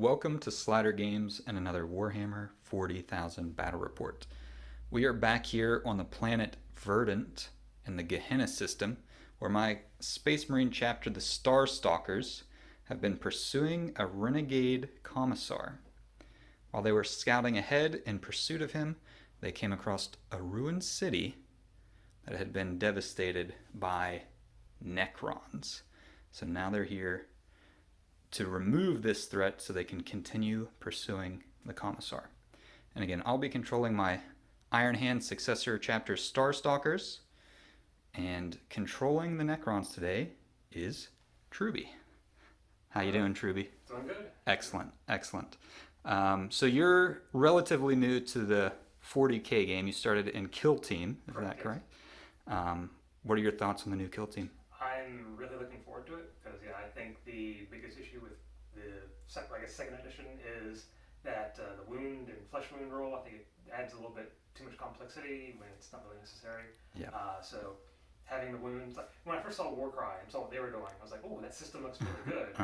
Welcome to Slider Games and another Warhammer 40,000 battle report. We are back here on the planet Verdant in the Gahenna system, where my Space Marine chapter, the Star Stalkers, have been pursuing a renegade commissar. While they were scouting ahead in pursuit of him, they came across a ruined city that had been devastated by Necrons. So now they're here to remove this threat so they can continue pursuing the commissar. And again, I'll be controlling my Iron Hand successor chapter Star Stalkers, and controlling the Necrons today is Truby. How you doing, Truby? Doing good. Excellent, excellent. So you're relatively new to the 40k game. You started in Kill Team, is that correct? What are your thoughts on the new Kill Team? I'm really looking forward to it because I think the biggest issue with the second edition is that the wound and flesh wound roll. I think it adds a little bit too much complexity when it's not really necessary. Yeah. So having the wounds, like when I first saw Warcry and saw what they were doing, I was like, oh, that system looks really good.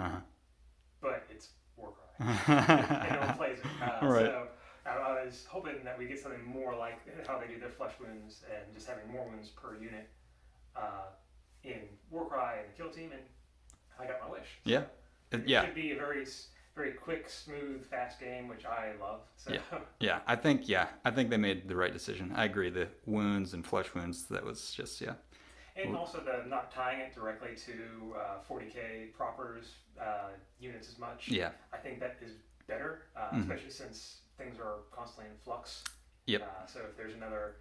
But it's Warcry. And no one plays it. Right. So I was hoping that we get something more like how they do their flesh wounds and just having more wounds per unit in Warcry and the Kill Team, and I got my wish. So Yeah. It should be a very, very quick, smooth, fast game, which I love. So. Yeah. I think they made the right decision. I agree. The wounds and flesh wounds, that was just And also the not tying it directly to 40k propers units as much. Yeah. I think that is better, especially since things are constantly in flux. Yep. So if there's another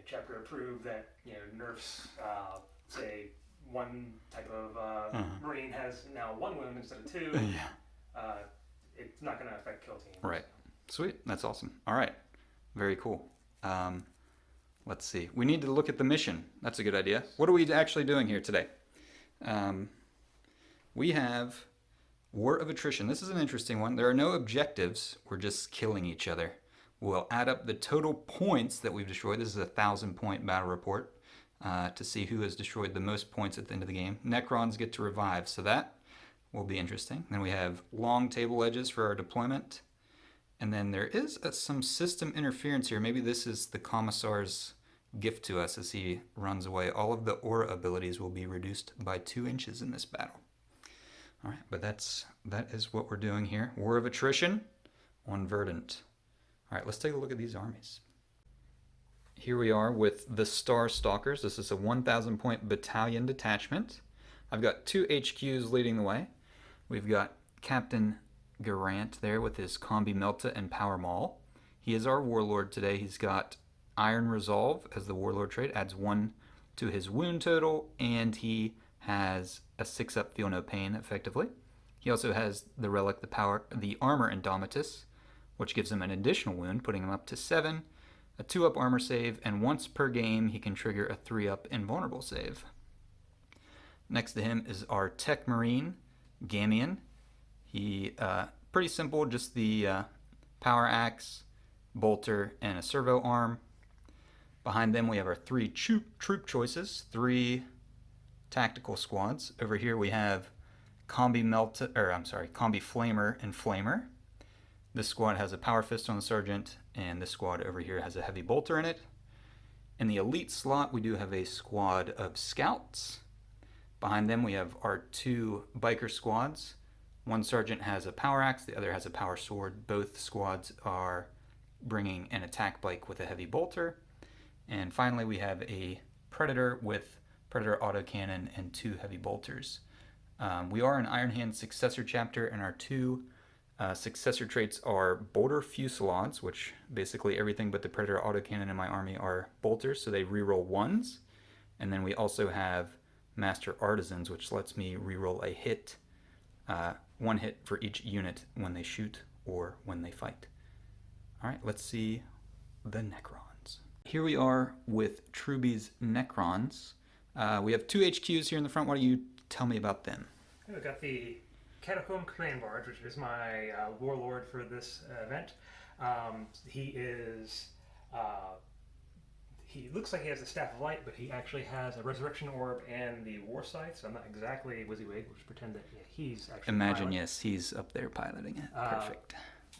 chapter approved that nerfs, say one type of Marine has now one wound instead of two, it's not going to affect Kill Team. Right. Sweet. That's awesome. All right. Very cool. Let's see. We need to look at the mission. That's a good idea. What are we actually doing here today? We have War of Attrition. This is an interesting one. There are no objectives. We're just killing each other. We'll add up the total points that we've destroyed. This is a 1,000-point battle report to see who has destroyed the most points at the end of the game. Necrons get to revive, so that will be interesting. Then we have long table edges for our deployment. And then there is some system interference here. Maybe this is the Commissar's gift to us as he runs away. All of the aura abilities will be reduced by 2 inches in this battle. All right, but that is what we're doing here. War of Attrition on Verdant. All right, let's take a look at these armies. Here we are with the Star Stalkers. This is a 1,000-point battalion detachment. I've got 2 HQs leading the way. We've got Captain Garant there with his Combi Melta and Power Maul. He is our Warlord today. He's got Iron Resolve as the Warlord trait, adds 1 to his wound total, and he has a 6-up Feel No Pain effectively. He also has the relic, the Armor Indomitus, which gives him an additional wound, putting him up to 7, a 2-up armor save, and once per game he can trigger a 3-up invulnerable save. Next to him is our Tech Marine, Gahenna. He, pretty simple, just the Power Axe, Bolter, and a Servo Arm. Behind them we have our 3 troop choices, 3 tactical squads. Over here we have Combi Flamer and Flamer. This squad has a Power Fist on the Sergeant, and this squad over here has a Heavy Bolter in it. In the elite slot, we do have a squad of Scouts. Behind them, we have our 2 Biker squads. One Sergeant has a Power Axe, the other has a Power Sword. Both squads are bringing an attack bike with a Heavy Bolter. And finally, we have a Predator with Predator Autocannon and 2 Heavy Bolters. We are an Iron Hand successor chapter, and our 2 successor traits are Bolter Fusillades, which basically everything but the Predator Autocannon in my army are bolters, so they reroll 1s. And then we also have Master Artisans, which lets me reroll a hit, 1 hit for each unit when they shoot or when they fight. All right, let's see the Necrons. Here we are with Truby's Necrons. We have 2 HQs here in the front. Why don't you tell me about them? We've got the Catacomb Command Barge, which is my warlord for this event. He he looks like he has the Staff of Light, but he actually has a Resurrection Orb and the War Scythe, so I'm not exactly WYSIWYG. We'll just pretend that he's actually Imagine, yes, he's up there piloting it. Perfect.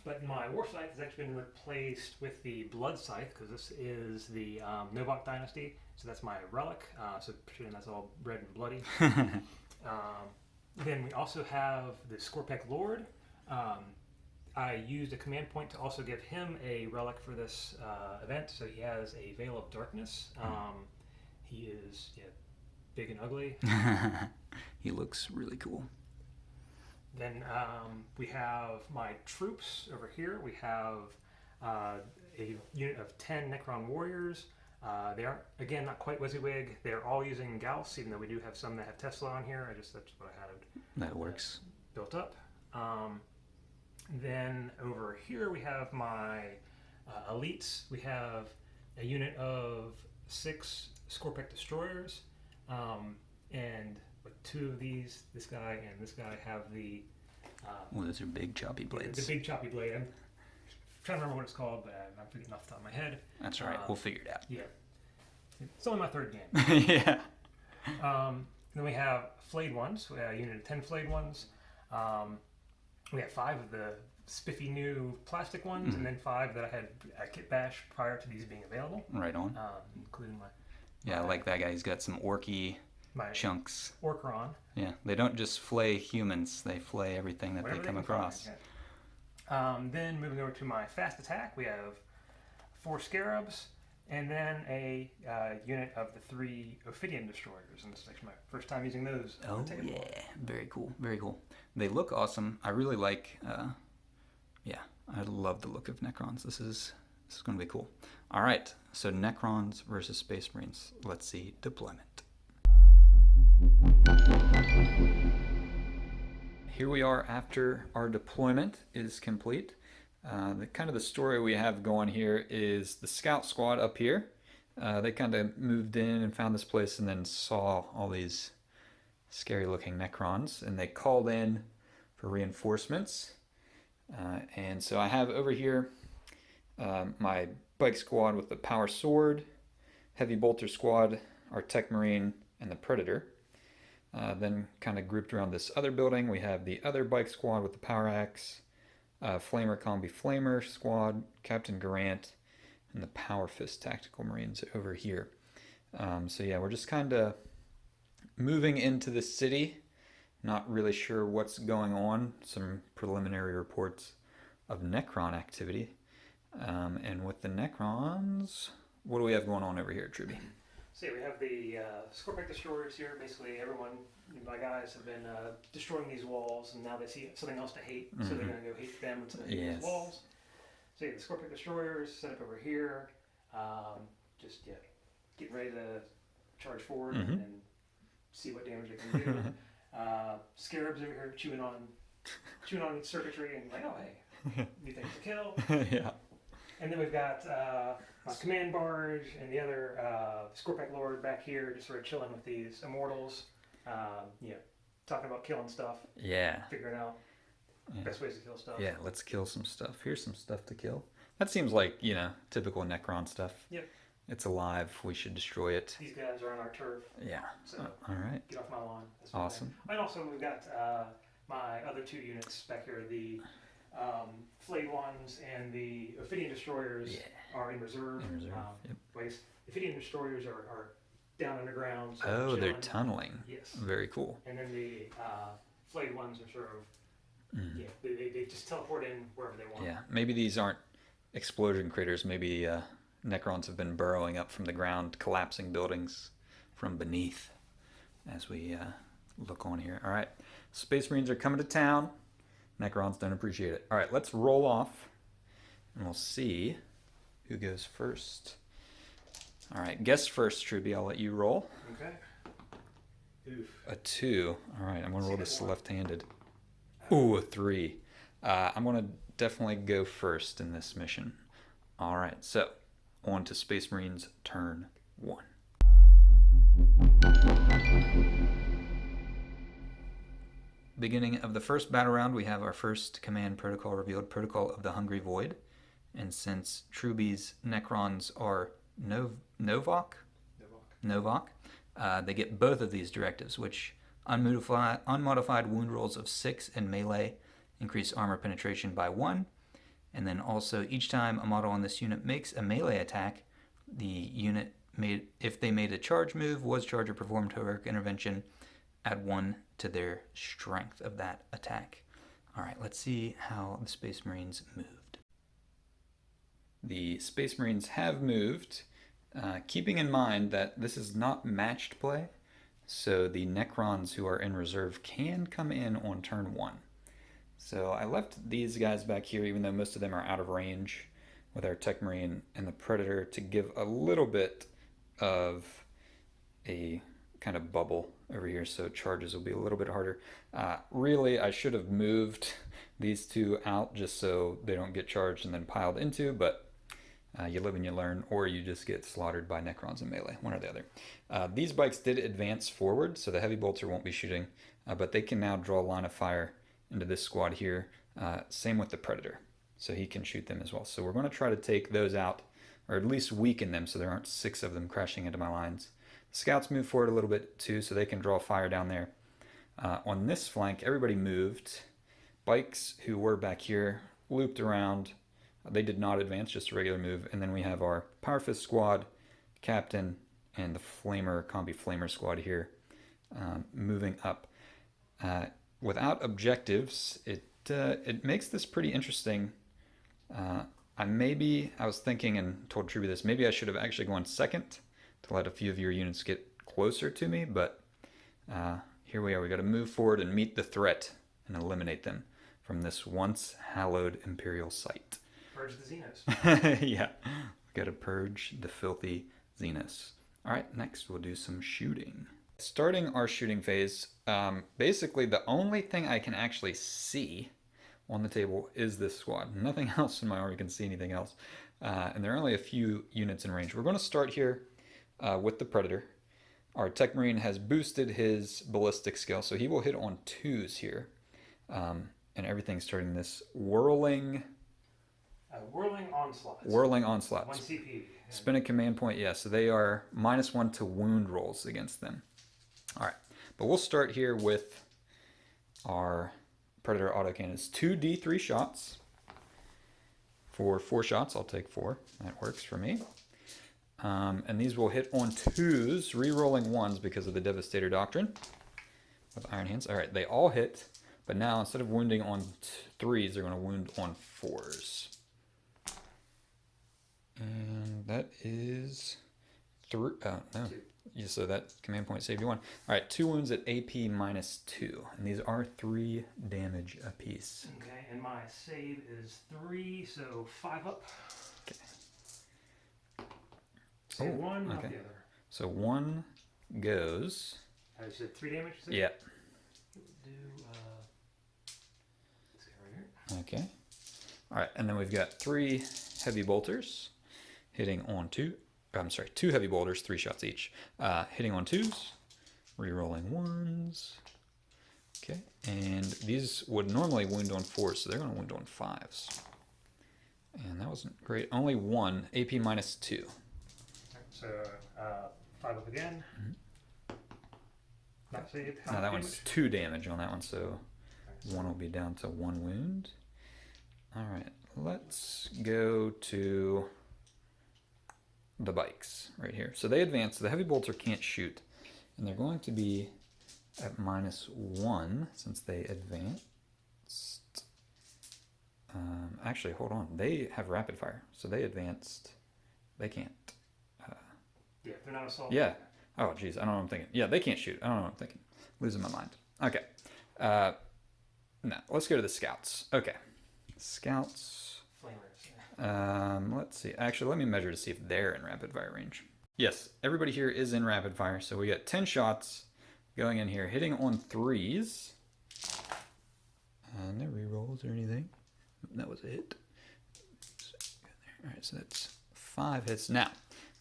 But my War Scythe has actually been replaced with the Blood Scythe, because this is the Novak Dynasty, so that's my relic, so pretend that's all red and bloody. Then we also have the Scorpek Lord. I used a command point to also give him a relic for this event, so he has a Veil of Darkness. He is big and ugly. He looks really cool. Then we have my troops over here. We have a unit of 10 Necron warriors. They are, again, not quite WYSIWYG. They're all using Gauss, even though we do have some that have Tesla on here. That's what I had That works. built up. Then over here we have my elites. We have a unit of 6 Scorpek destroyers, and with 2 of these, this guy and this guy, have the Those are big choppy blades. the big choppy blade. I'm trying to remember what it's called, but I'm forgetting off the top of my head. That's all right. We'll figure it out. Yeah, it's only my 3rd game. Yeah. Then we have flayed ones. We have a unit of 10 flayed ones. We have 5 of the spiffy new plastic ones, and then 5 that I had at Kit Bash prior to these being available. Right on. Including Yeah, I like that guy. He's got some orky my chunks. Orcron. Yeah, they don't just flay humans; they flay everything that Whatever they come can across. find, yeah. Then moving over to my fast attack, we have 4 Scarabs, and then a unit of the 3 Ophidian destroyers, and this is actually my first time using those. Oh yeah, very cool, very cool. They look awesome. I really like. I love the look of Necrons. This is going to be cool. All right, so Necrons versus Space Marines. Let's see deployment. Here we are after our deployment is complete. The story we have going here is the scout squad up here. They kind of moved in and found this place and then saw all these scary looking Necrons, and they called in for reinforcements. And so I have over here my bike squad with the power sword, heavy bolter squad, our tech marine, and the predator. Then kind of grouped around this other building, we have the other bike squad with the power axe, flamer combi flamer squad, Captain Garant, and the power fist tactical marines over here. We're just kind of moving into the city. Not really sure what's going on. Some preliminary reports of Necron activity. And with the Necrons, what do we have going on over here, Truby? So we have the Scorpek destroyers here. Basically, my guys have been destroying these walls, and now they see something else to hate, so they're going to go hate them instead of these walls. So the Scorpek destroyers set up over here. Getting ready to charge forward and see what damage they can do. Scarabs over here chewing on circuitry and like, oh hey, new things to kill. Yeah. And then we've got my command barge and the other Scorpek Lord back here, just sort of chilling with these immortals. Talking about killing stuff. Yeah. Figuring out best ways to kill stuff. Yeah, let's kill some stuff. Here's some stuff to kill. That seems like, typical Necron stuff. Yep. It's alive. We should destroy it. These guys are on our turf. Yeah. So all right. get off my lawn. Awesome. And also we've got my other 2 units back here. The flayed ones and the Ophidian destroyers are in reserve. Ways. Ophidian destroyers are down underground. So they're tunneling. Yes. Very cool. And then the flayed ones are sort of they just teleport in wherever they want. Yeah. Maybe these aren't explosion craters. Maybe Necrons have been burrowing up from the ground, collapsing buildings from beneath as we look on here. All right. Space Marines are coming to town. Necrons don't appreciate it. All right, let's roll off, and we'll see who goes first. All right, guess first, Truby. I'll let you roll. Okay. Oof. A 2. All right, I'm going to roll this left-handed. Ooh, a 3. I'm going to definitely go first in this mission. All right, so on to Space Marines turn 1. Beginning of the first battle round, we have our first command protocol revealed, Protocol of the Hungry Void. And since Truby's Necrons are Novak. They get both of these directives, which unmodified wound rolls of 6 in melee increase armor penetration by 1. And then also each time a model on this unit makes a melee attack, the unit if they made a charge move, was charged or performed heroic intervention, add 1 to their strength of that attack. All right, let's see how the Space Marines moved. The Space Marines have moved, keeping in mind that this is not matched play, so the Necrons who are in reserve can come in on turn 1. So I left these guys back here, even though most of them are out of range, with our Tech Marine and the Predator to give a little bit of a kind of bubble over here, so charges will be a little bit harder. Really, I should have moved these two out just so they don't get charged and then piled into, but you live and you learn, or you just get slaughtered by Necrons in melee, one or the other. These bikes did advance forward, so the heavy bolter won't be shooting, but they can now draw a line of fire into this squad here. Same with the Predator, so he can shoot them as well. So we're going to try to take those out, or at least weaken them so there aren't 6 of them crashing into my lines. The scouts move forward a little bit too, so they can draw fire down there. On this flank, everybody moved. Bikes who were back here looped around. They did not advance, just a regular move. And then we have our Power Fist squad, Captain, and the Combi Flamer squad here moving up. Without objectives, it makes this pretty interesting. I was thinking and told Truby this, maybe I should have actually gone second to let a few of your units get closer to me, but here we are. We got to move forward and meet the threat and eliminate them from this once hallowed Imperial site. Purge the Xenos. Yeah, we got to purge the filthy Xenos. All right, next we'll do some shooting. Starting our shooting phase, basically the only thing I can actually see on the table is this squad. Nothing else in my army can see anything else. And there are only a few units in range. We're going to start here with the Predator. Our Tech Marine has boosted his ballistic skill, so he will hit on 2s here. And everything's starting this whirling onslaught. Whirling onslaught. 1 CP. Spin a command point, yeah. So they are -1 to wound rolls against them. All right, but we'll start here with our Predator autocannons. 2 D3 shots. For 4 shots, I'll take 4. That works for me. And these will hit on 2s, re-rolling 1s because of the Devastator Doctrine with Iron Hands. All right, they all hit, but now instead of wounding on 3s, they're going to wound on 4s. And that is 3. Oh, no. Yeah, so that command point saved you 1. All right, 2 wounds at AP -2. And these are 3 damage apiece. Okay, and my save is 3, so 5 up. Okay. Save 1, not okay. the other. So 1 goes. I said 3 damage? Yeah. Do this guy right here. Okay. All right, and then we've got 3 heavy bolters hitting on 2 heavy bolters, 3 shots each. Hitting on 2s, re-rolling 1s. Okay, and these would normally wound on 4s, so they're going to wound on 5s. And that wasn't great. Only 1, AP -2. So 5 up again. Mm-hmm. Not saved. No, that one's 2 damage on that one, so 1 will be down to 1 wound. All right, let's go to the bikes right here. So they advance. So the heavy bolter can't shoot, and they're going to be at -1 since they advanced. Actually, hold on. They have rapid fire, so they advanced. They can't. Yeah, they're not assault. Yeah. Oh, geez. I don't know what I'm thinking. Yeah, they can't shoot. I don't know what I'm thinking. Losing my mind. Okay. No, let's go to the scouts. Okay. Scouts. Flamers. Let's see. Actually, let me measure to see if they're in rapid fire range. Yes, everybody here is in rapid fire. So we got 10 shots going in here, hitting on 3s. No rerolls or anything. That was a hit. All right, so that's 5 hits. Now,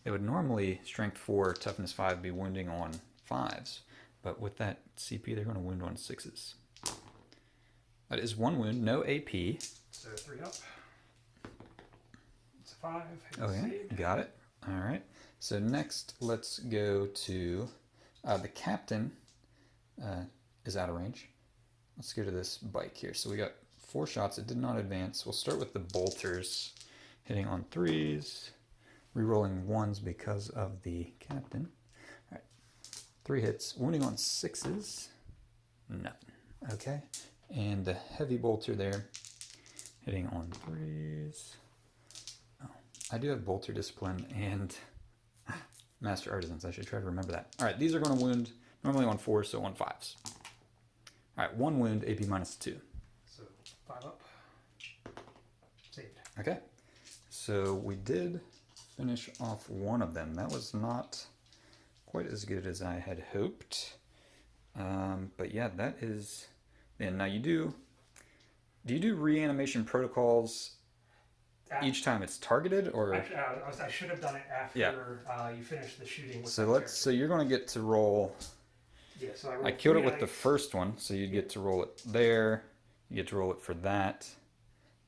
it would normally strength 4, toughness 5 be wounding on 5s, but with that CP, they're going to wound on 6s. That is 1 wound, no AP. So 3 up. It's 5. Okay, got it. All right. So next, let's go to the captain is out of range. Let's go to this bike here. So we got 4 shots. It did not advance. We'll start with the bolters, hitting on 3s, rerolling 1s because of the captain. All right. 3 hits, wounding on 6s. Nothing. Okay. And the heavy bolter there, hitting on 3s. Oh, I do have bolter discipline and master artisans. I should try to remember that. All right, these are going to wound normally on 4s, so on 5s. All right, 1 wound, AP -2. So 5 up. Saved. Okay, so we did finish off one of them. That was not quite as good as I had hoped. But yeah, that is. And now do you do reanimation protocols each time it's targeted, or? Actually, I should have done it after you finish the shooting. With So you're going to get to roll. Yeah, so I killed it with the first one, so you'd get to roll it there. You get to roll it for that,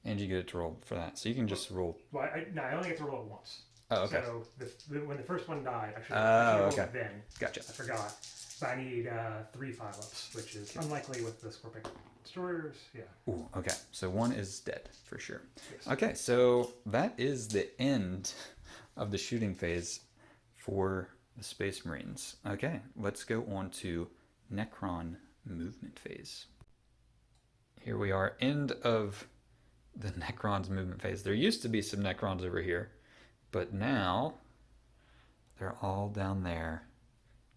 and you get it to roll for that. So you can just roll. Well, I only get to roll it once. Oh, okay. So when the first one died, I should have rolled it then. Gotcha. I forgot. But I need 3 5-ups, which is unlikely with the Scorpion Destroyers. Yeah. Ooh, okay. So 1 is dead for sure. Yes. Okay, so that is the end of the shooting phase for the Space Marines. Okay, let's go on to Necron movement phase. Here we are, end of the Necrons movement phase. There used to be some Necrons over here, but now they're all down there,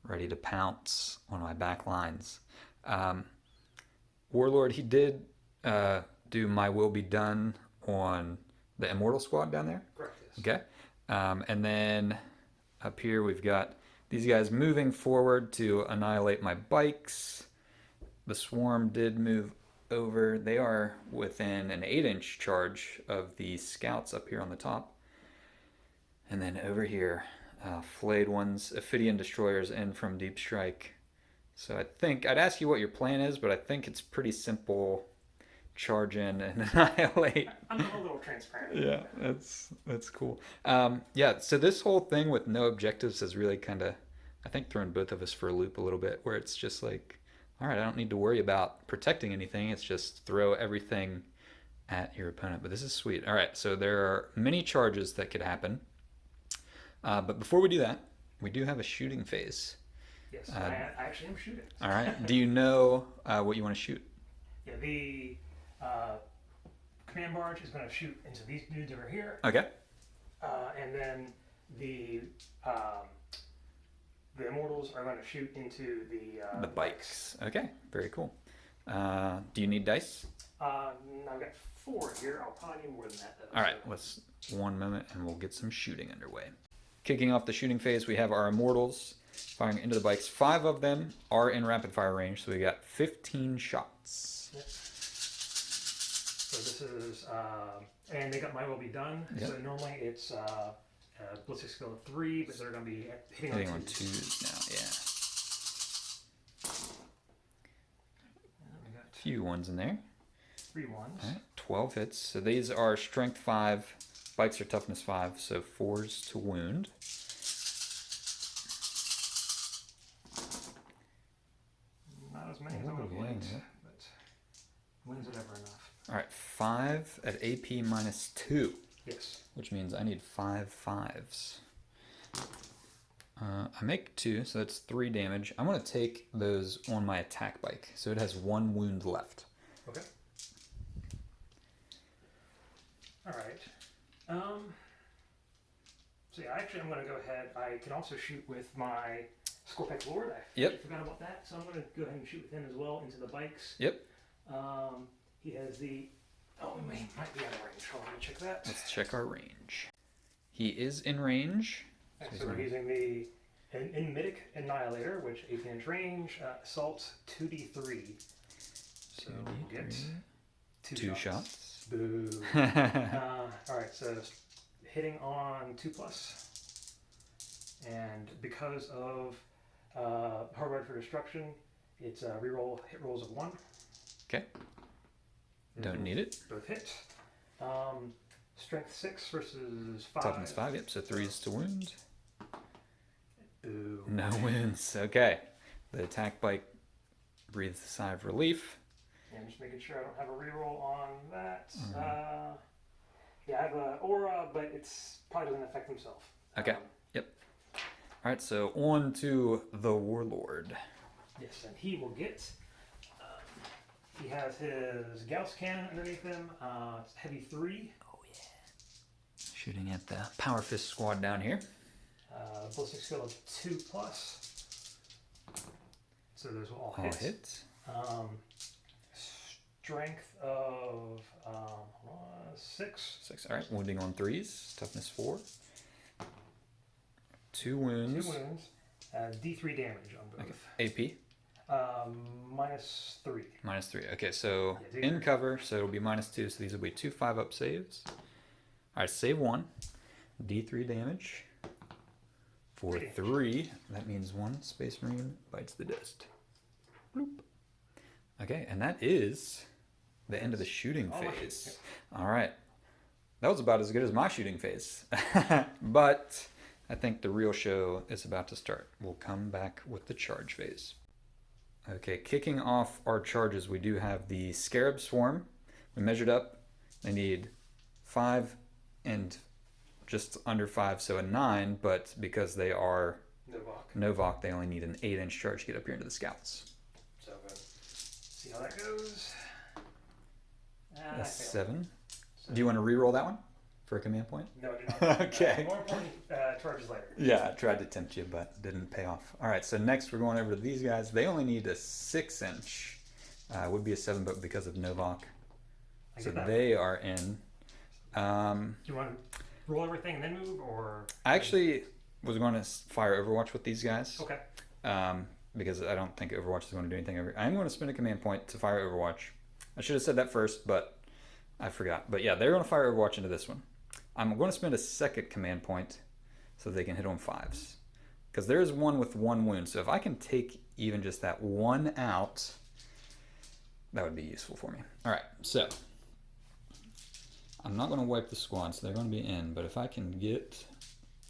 ready to pounce on my back lines. Warlord, he did do My Will Be Done on the Immortal Squad down there. Correct, yes. Okay. And then up here we've got these guys moving forward to annihilate my bikes. The swarm did move over. They are within an 8-inch charge of the scouts up here on the top. And then over here, flayed ones, Ophidian destroyers in from Deep Strike. So I think, I'd ask you what your plan is, but I think it's pretty simple. Charge in and annihilate. I'm a little transparent. Yeah, that's cool. Yeah, so this whole thing with no objectives has really kind of, I think, thrown both of us for a loop a little bit, where it's just like, all right, I don't need to worry about protecting anything. It's just throw everything at your opponent. But this is sweet. All right, so there are many charges that could happen. But before we do that, we do have a shooting phase. Yes, I actually am shooting. All right. Do you know what you want to shoot? Yeah, the command barge is going to shoot into these dudes over here. Okay. And then the immortals are going to shoot into the bikes. Okay, very cool. Do you need dice? I've got 4 here. I'll probably need more than that, though. All right, let's 1 moment and we'll get some shooting underway. Kicking off the shooting phase, we have our immortals firing into the bikes. 5 of them are in rapid fire range, so we got 15 shots. Yep. So this is, and they got My Will Be Done. Yep. So normally it's ballistic skill of 3, but they're going to be hitting on 2s now, yeah. We got A few ones in there. 3 1s. All right, 12 hits. So these are strength 5, bikes are toughness 5, so 4s to wound. Not as many as I would have liked, but wins it ever enough. All right, 5 at AP -2. Yes. Which means I need 5 5s. I make 2, so that's 3 damage. I'm going to take those on my attack bike, so it has 1 wound left. Okay. All right. So yeah, actually, I'm going to go ahead. I can also shoot with my Scorpion Lord. I forgot about that, so I'm going to go ahead and shoot with him as well into the bikes. Yep. He has the. Oh, he might be out of range. Hold on, let me check that. Let's check our range. He is in range. So we're using the Enmitic Annihilator, which 18-inch range, assault 2d3. So we'll get 2 shots. Boo. Alright, so hitting on 2+. And because of Hardwired for Destruction, it's reroll hit rolls of 1. Okay. Don't need it. Both hit. Strength 6 versus 5. Toughness 5, yep, so 3s to wound. Ooh. No wounds, okay. The attack bike breathes a sigh of relief. Yeah, I'm just making sure I don't have a reroll on that. Mm-hmm. Yeah, I have an aura, but it's probably doesn't affect himself. Okay, yep. Alright, so on to the Warlord. Yes, and he will get... he has his Gauss cannon underneath him. It's heavy 3. Oh yeah. Shooting at the Power Fist squad down here. Ballistic skill of 2+. So those will all All hit. hit. Strength of 6. 6, alright. Wounding on 3s. Toughness 4. 2 wounds. 2 wounds. D3 damage on both. Okay. AP. -3. -3. Okay, so Yeah, in cover, so it'll be -2, so these will be 2 5-up saves. Alright, save 1. D3 damage. For 3, that means 1 Space Marine bites the dust. Bloop. Okay, and that is the end of the shooting phase. Alright. That was about as good as my shooting phase. But I think the real show is about to start. We'll come back with the charge phase. Okay, kicking off our charges, we do have the Scarab Swarm. We measured up. They need 5 and just under 5, so a 9, but because they are Novak, they only need an 8-inch charge to get up here into the scouts. So see how that goes. That's 7. So, do you want to re-roll that one for a command point? No, I do not. Okay. More important, charges later. Yeah, I tried to tempt you, but didn't pay off. All right, so next we're going over to these guys. They only need a 6-inch. Would be a 7, but because of Novak. So they are in. Do you want to roll everything and then move, or? I actually was going to fire Overwatch with these guys. Okay. Because I don't think Overwatch is going to do anything. I'm going to spend a command point to fire Overwatch. I should have said that first, but I forgot. But yeah, they're going to fire Overwatch into this one. I'm going to spend a second command point so they can hit on 5s. Because there's one with 1 wound. So if I can take even just that 1 out, that would be useful for me. All right, so I'm not going to wipe the squad, so they're going to be in. But if I can get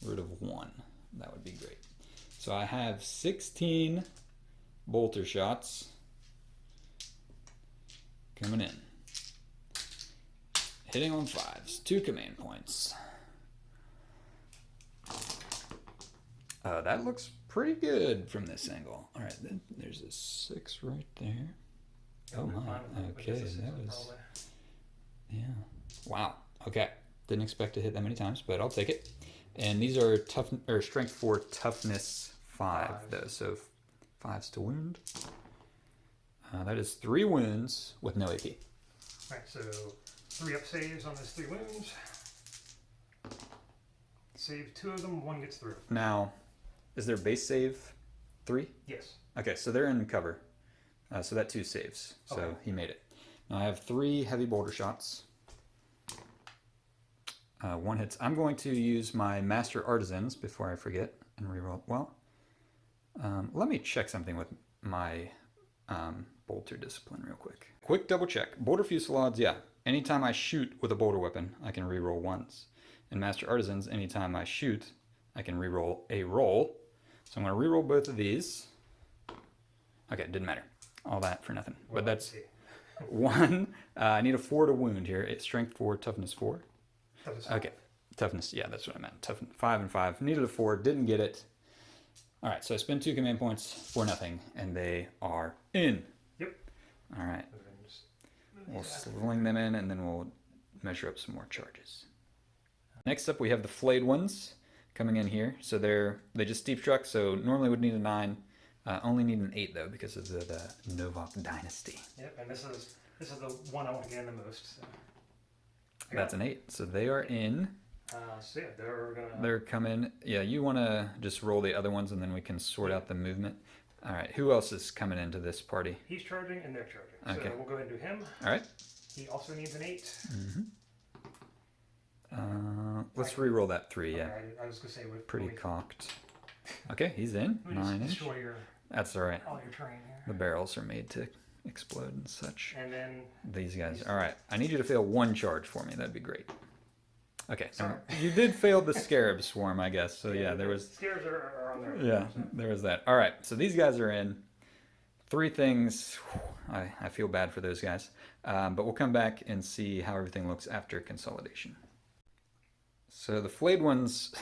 rid of 1, that would be great. So I have 16 bolter shots coming in. Hitting on 5s, 2 command points. That looks pretty good from this angle. All right, then there's a 6 right there. Oh my, okay, that was, yeah. Wow, okay. Didn't expect to hit that many times, but I'll take it. And these are strength 4, toughness 5 though, so 5s to wound. That is 3 wounds with no AP. Alright, so 3 up saves on those 3 wounds. Save 2 of them, 1 gets through. Now, is their base save 3? Yes. Okay, so they're in cover. So that 2 saves. So okay. He made it. Now I have 3 heavy boulder shots. 1 hits. I'm going to use my Master Artisans before I forget and reroll. Well, let me check something with my bolter discipline real quick. Quick double check. Bolter fusillades, yeah. Anytime I shoot with a bolter weapon, I can reroll 1s. In Master Artisans, anytime I shoot, I can reroll a roll. So I'm going to reroll both of these. Okay, didn't matter. All that for nothing. Well, but that's 1. I need a 4 to wound here. It's strength 4, toughness 4. Okay, toughness. Yeah, that's what I meant. 5 and 5. Needed a 4. Didn't get it. All right, so I spend 2 command points for nothing, and they are in. Yep. All right. We'll sling them in, and then we'll measure up some more charges. Next up, we have the flayed ones coming in here. So they just steep struck. So normally would need a 9. Only need an 8 though because of the Novak dynasty. Yep, and this is the one I want to get in the most. So. That's an 8. So they are in. So yeah, they're coming. Yeah, you want to just roll the other ones and then we can sort out the movement. All right, who else is coming into this party? He's charging and they're charging. Okay. So we'll go ahead and do him. All right. He also needs an 8. Mm-hmm. Let's re-roll that 3, yeah. Okay, I was going to say pretty cocked. Okay, he's in. 9-inch. That's all right. All your terrain here. The barrels are made to explode and such. And then these guys. All right, I need you to fail 1 charge for me. That'd be great. Okay, Sorry. you did fail the scarab swarm, I guess. So yeah, there was. Scares are on there. Yeah, there was that. All right, so these guys are in. Three things. I feel bad for those guys, but we'll come back and see how everything looks after consolidation. So the flayed ones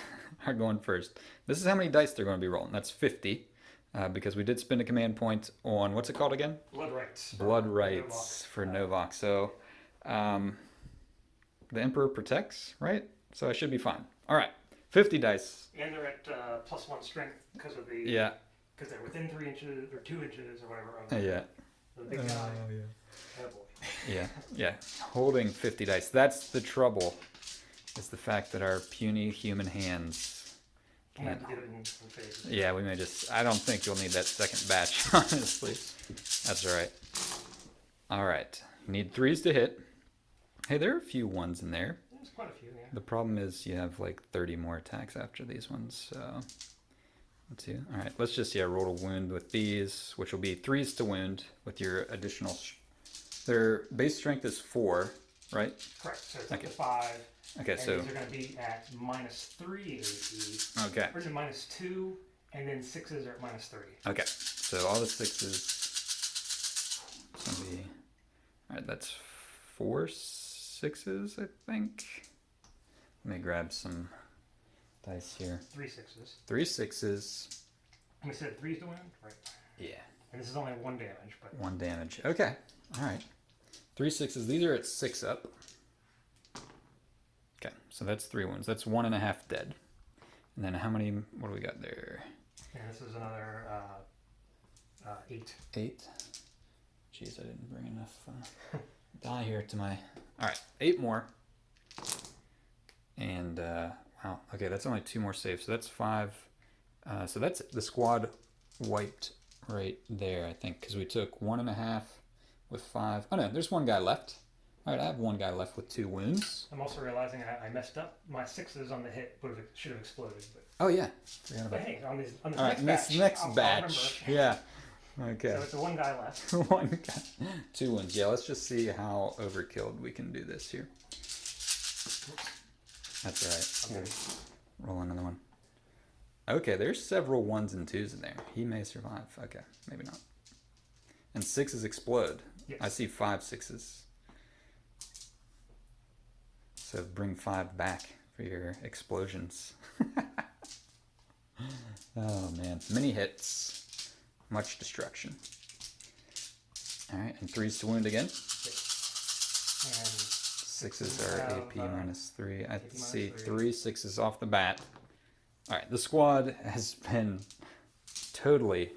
are going first. This is how many dice they're going to be rolling. That's 50, because we did spend a command point on, what's it called again? Blood rights. Blood rights for Novak. So the Emperor protects, right? So I should be fine. All right, 50 dice. And they're at +1 strength because of the. Yeah. Because they're within 3 inches or 2 inches or whatever. Yeah. The big guy. Yeah. Oh boy. Yeah. Holding 50 dice. That's the trouble. Is the fact that our puny human hands can't. Do it in phases. Yeah, we may just. I don't think you'll need that second batch, honestly. That's all right. All right. You need 3s to hit. Hey, there are a few 1s in there. There's quite a few, yeah. The problem is you have like 30 more attacks after these ones, so. 2. All right, let's just roll to wound with these, which will be 3s to wound with your additional. Their base strength is 4, right? Correct. So it's up to 5. Okay, and so these are going to be at -3 AP. okay. Or is it -2, and then 6s are at -3. Okay, so all the 6s. It's gonna be. All right, that's 4 6s, I think. Let me grab some dice here. 3 6s. 3 6s. And we said 3s to wound, right? Yeah. And this is only 1 damage, but 1 damage. Okay. All right. 3 6s. These are at 6 up. Okay, so that's 3 wounds. That's 1.5 dead. And then how many? What do we got there? and this is another 8. 8. Jeez, I didn't bring enough die here to my. All right, 8 more. And wow. Okay, that's only 2 more saves. So that's 5. So that's the squad wiped right there, I think, because we took 1.5 with 5. Oh no, there's 1 guy left. All right, I have 1 guy left with 2 wounds. I'm also realizing I messed up. My 6s on the hit should have exploded. But, Oh yeah, forgot about hey, on this All next right, batch, this next I'll batch. remember. Yeah. Okay. So it's a 1 guy left. 1 guy. 2 wounds. Yeah, let's just see how overkilled we can do this here. That's all right. Okay. We'll roll another one. Okay, there's several 1s and 2s in there. He may survive. Okay, maybe not. And 6s explode. Yes. I see 5 6s. So bring 5 back for your explosions. Oh man, many hits, much destruction. All right, and 3s to wound again. And 6s are AP -3. I AP see -3. 3 6s off the bat. All right, the squad has been totally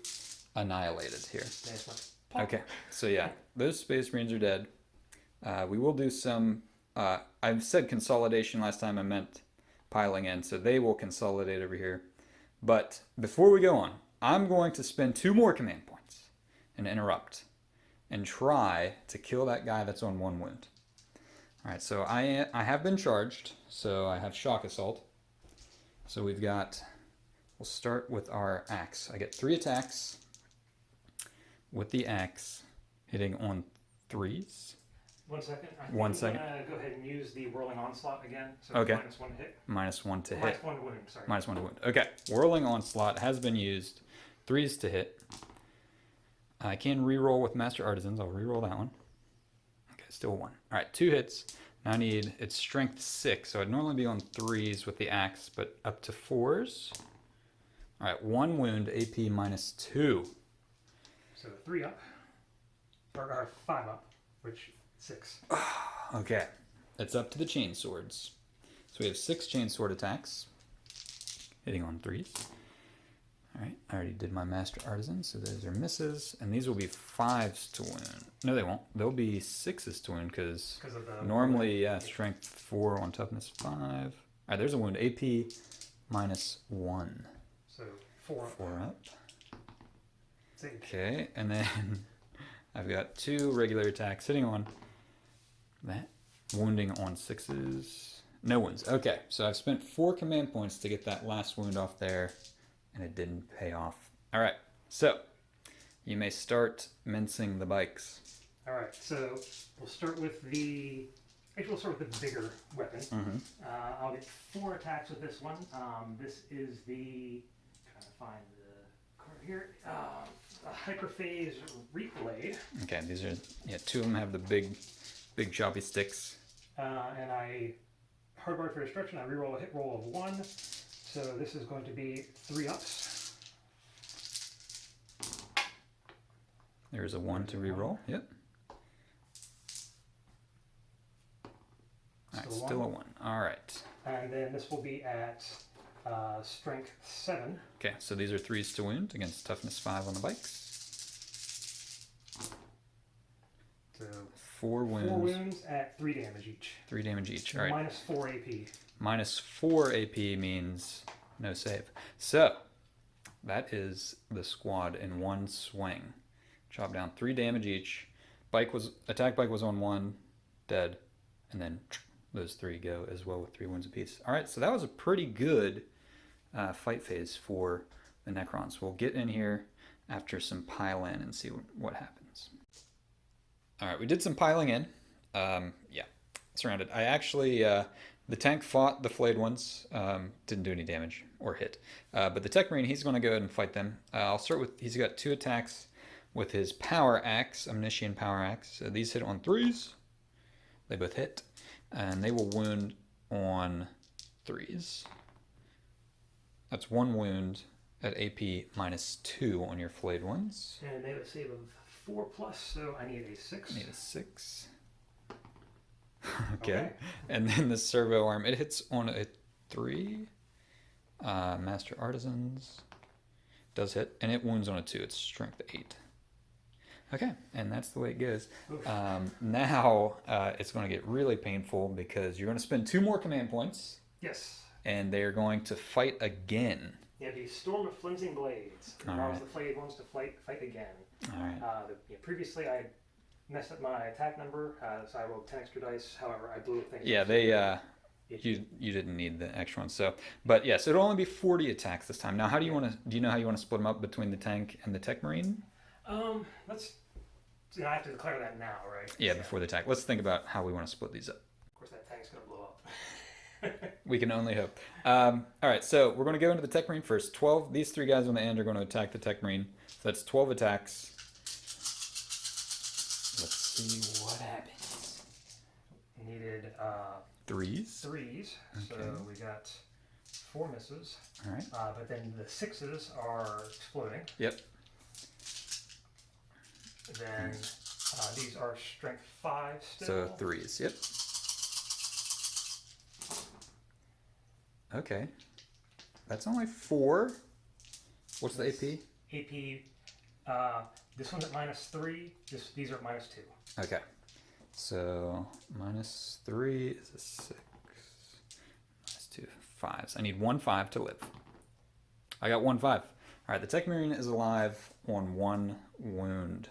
annihilated here. there's one. Pop. Okay, so yeah, those Space Marines are dead. We will do some. I've said consolidation last time. I meant piling in, so they will consolidate over here. But before we go on, I'm going to spend 2 more command points and interrupt and try to kill that guy that's on 1 wound. All right, so I have been charged, so I have shock assault. So we've got. We'll start with our axe. I get 3 attacks with the axe, hitting on 3s. 1 second. I think 1 I'm second. gonna go ahead and use the whirling onslaught again. So Okay. -1 to hit. -1 to hit. -1 to wound. Sorry. -1 to wound. Okay. Whirling Onslaught has been used. 3s to hit. I can reroll with Master Artisans. I'll reroll that one. Okay, still 1. All right, 2 hits. Now I need, it's strength 6, so I'd normally be on 3s with the axe, but up to 4s. All right, 1 wound, AP -2. So 3 up. Or 5 up, which 6. Okay, it's up to the chain swords. So we have 6 chain sword attacks, hitting on 3s. All right, I already did my Master Artisan, so those are misses. And these will be 5s to wound. No, they won't. They'll be 6s to wound because normally, strength 4 on toughness 5. All right, there's a wound. AP -1. So 4 up. 4 up. Save. Okay, and then I've got 2 regular attacks hitting on that. Wounding on 6s. No wounds. Okay, so I've spent 4 command points to get that last wound off there, and it didn't pay off. All right, so you may start mincing the bikes. All right, so we'll start with the Actually, we'll start with the bigger weapon. Mm-hmm. I'll get 4 attacks with this one. This is the, trying to find the card here, a Hyperphase Reap Blade. Okay, these are, yeah, 2 of them have the big choppy sticks. And I hardwired for destruction. I reroll a hit roll of 1. So this is going to be 3 ups. There's a 1 to reroll. Yep. All right, still a 1. All right. And then this will be at strength 7. Okay, so these are 3s to wound against toughness 5 on the bikes. So 4 wounds. 4 wounds at 3 damage each. 3 damage each. All right. Minus 4 AP. Minus 4 AP means no save. So that is the squad in one swing. Chop down 3 damage each. Attack bike was on 1, dead, and then those 3 go as well with 3 wounds apiece. All right, so that was a pretty good fight phase for the Necrons. We'll get in here after some pile in and see what happens. All right, we did some piling in. Yeah, surrounded. I actually, the tank fought the flayed ones, didn't do any damage or hit. But the Tech Marine, he's going to go ahead and fight them. I'll start with, he's got 2 attacks with his Power Axe, Omniscient Power Axe. So these hit on 3s. They both hit. And they will wound on 3s. That's 1 wound at AP minus 2 on your flayed ones. And they have a save of 4+, so I need a 6. Need a 6. Okay. And then the servo arm, it hits on a 3. Master Artisans does hit, and it wounds on a 2. It's strength 8. Okay, and that's the way it goes. Now it's going to get really painful because you're going to spend 2 more command points. Yes. And they're going to fight again. Yeah, the Storm of Flimsing Blades. It allows the flayed ones to fight again. All right. Previously, I messed up my attack number, so I rolled 10 extra dice. However, I blew things. Yeah, you didn't need the extra one. So, but yes, it'll only be 40 attacks this time. Now, how do you want to? Do you know how you want to split them up between the tank and the Tech Marine? I have to declare that now, right? Yeah, before the attack. Let's think about how we want to split these up. Of course, that tank's going to blow up. We can only hope. All right, so we're going to go into the Tech Marine first. 12. These 3 guys on the end are going to attack the Tech Marine. So that's 12 attacks. Let's see what happens. Needed 3s. 3s. Okay. So we got 4 misses. All right. But then the 6s are exploding. Yep. Then these are strength 5 still. So 3s, yep. Okay. That's only 4. What's the AP? AP, this one's at minus 3. These are at minus 2. Okay. So minus 3 is a 6. Minus 2, 5s. I need 1 5 to live. I got 1 5. All right, the Tech Marine is alive on 1 wound.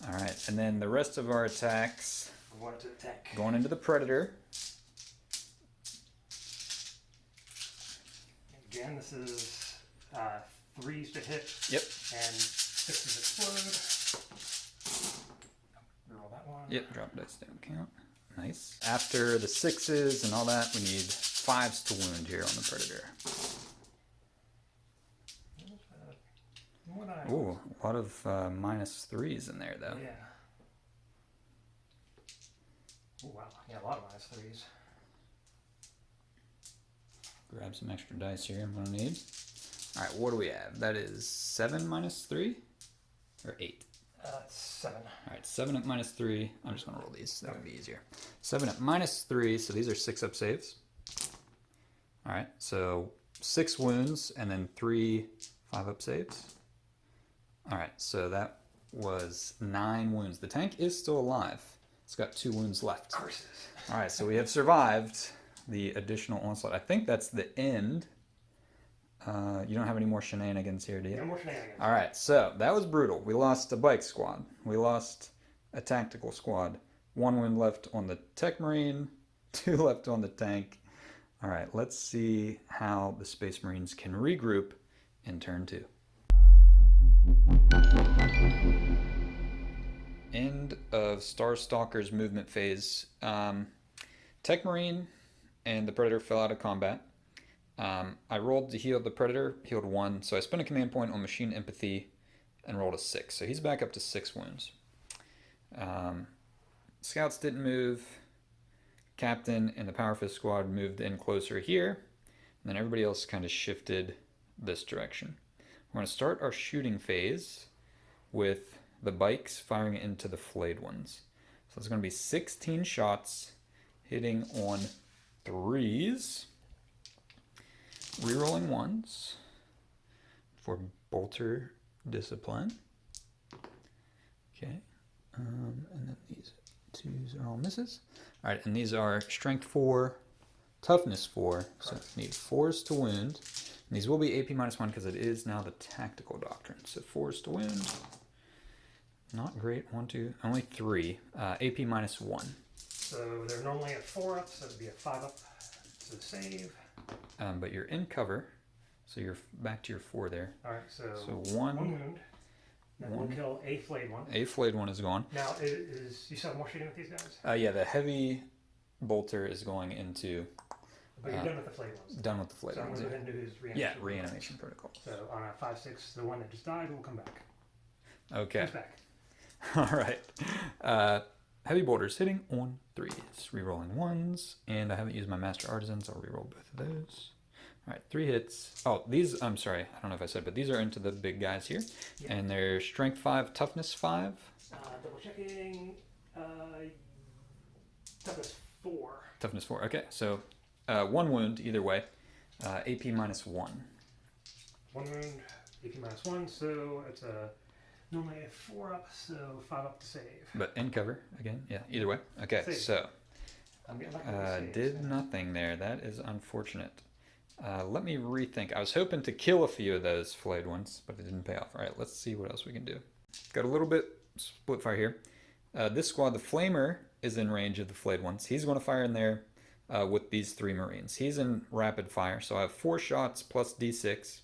All right, and then the rest of our attacks going into the Predator. Again, this is 3s to hit. Yep. And 6s explode. Roll that one. Yep, drop dice don't count. Nice. After the 6s and all that, we need 5s to wound here on the Predator. Ooh, a lot of minus 3s in there, though. Yeah. Oh, wow. Yeah, a lot of minus 3s. Grab some extra dice here I'm going to need. All right, what do we have? That is 7 minus 3? Or 8? 7. All right, 7 at minus 3. I'm just going to roll these. That would be easier. 7 at minus 3, so these are 6 up saves. All right, so 6 wounds and then 3 5 up saves. All right, so that was 9 wounds. The tank is still alive. It's got 2 wounds left. Curses. All right, so we have survived the additional onslaught. I think that's the end. You don't have any more shenanigans here, do you? No more shenanigans. All right, so that was brutal. We lost a bike squad. We lost a tactical squad. 1 wound left on the Tech Marine, 2 left on the tank. All right, let's see how the Space Marines can regroup in turn 2. End of Star Stalkers movement phase. Tech Marine and the Predator fell out of combat. I rolled to heal the Predator, healed 1, so I spent a command point on Machine Empathy and rolled a 6. So he's back up to 6 wounds. Scouts didn't move. Captain and the Power Fist squad moved in closer here. And then everybody else kind of shifted this direction. We're going to start our shooting phase with the bikes firing into the flayed ones. So it's going to be 16 shots hitting on 3s. Rerolling 1s for bolter discipline. Okay. And then these 2s are all misses. All right, and these are strength 4, toughness 4. So need 4s to wound. And these will be AP -1 because it is now the tactical doctrine. So 4s to wound. Not great. 1, 2, only 3. AP -1. So they're normally at 4 up, so it'd be a 5 up to save. But you're in cover, so you're back to your 4 there. All right, so 1 wound. That will kill a flayed one. A flayed one is gone. Now, you still have more shooting with these guys? Yeah, the heavy bolter is going into. But you're done with the flayed ones. Done with the flayed so ones. So I'm going to go ahead and do his reanimation. Yeah, reanimation protocol. So on a 5/6, the one that just died will come back. Okay. Comes back. All right. Heavy bolters hitting on 3s, rerolling 1s, and I haven't used my Master Artisans. I'll reroll both of those. All right, 3 hits. Oh, these, I'm sorry, I don't know if I said, but these are into the big guys here. Yep. And they're strength 5, toughness 5. Double checking. Toughness 4. Toughness 4, okay. So 1 wound either way. AP -1. 1 wound, AP -1, so it's normally a 4 up, so 5 up to save. But in cover again, yeah, either way. Okay, save. So I'm getting lucky did nothing there. That is unfortunate. Let me rethink. I was hoping to kill a few of those flayed ones, but it didn't pay off. All right, let's see what else we can do. Got a little bit split fire here. This squad, the Flamer, is in range of the flayed ones. He's going to fire in there with these 3 Marines. He's in rapid fire, so I have 4 shots plus D6.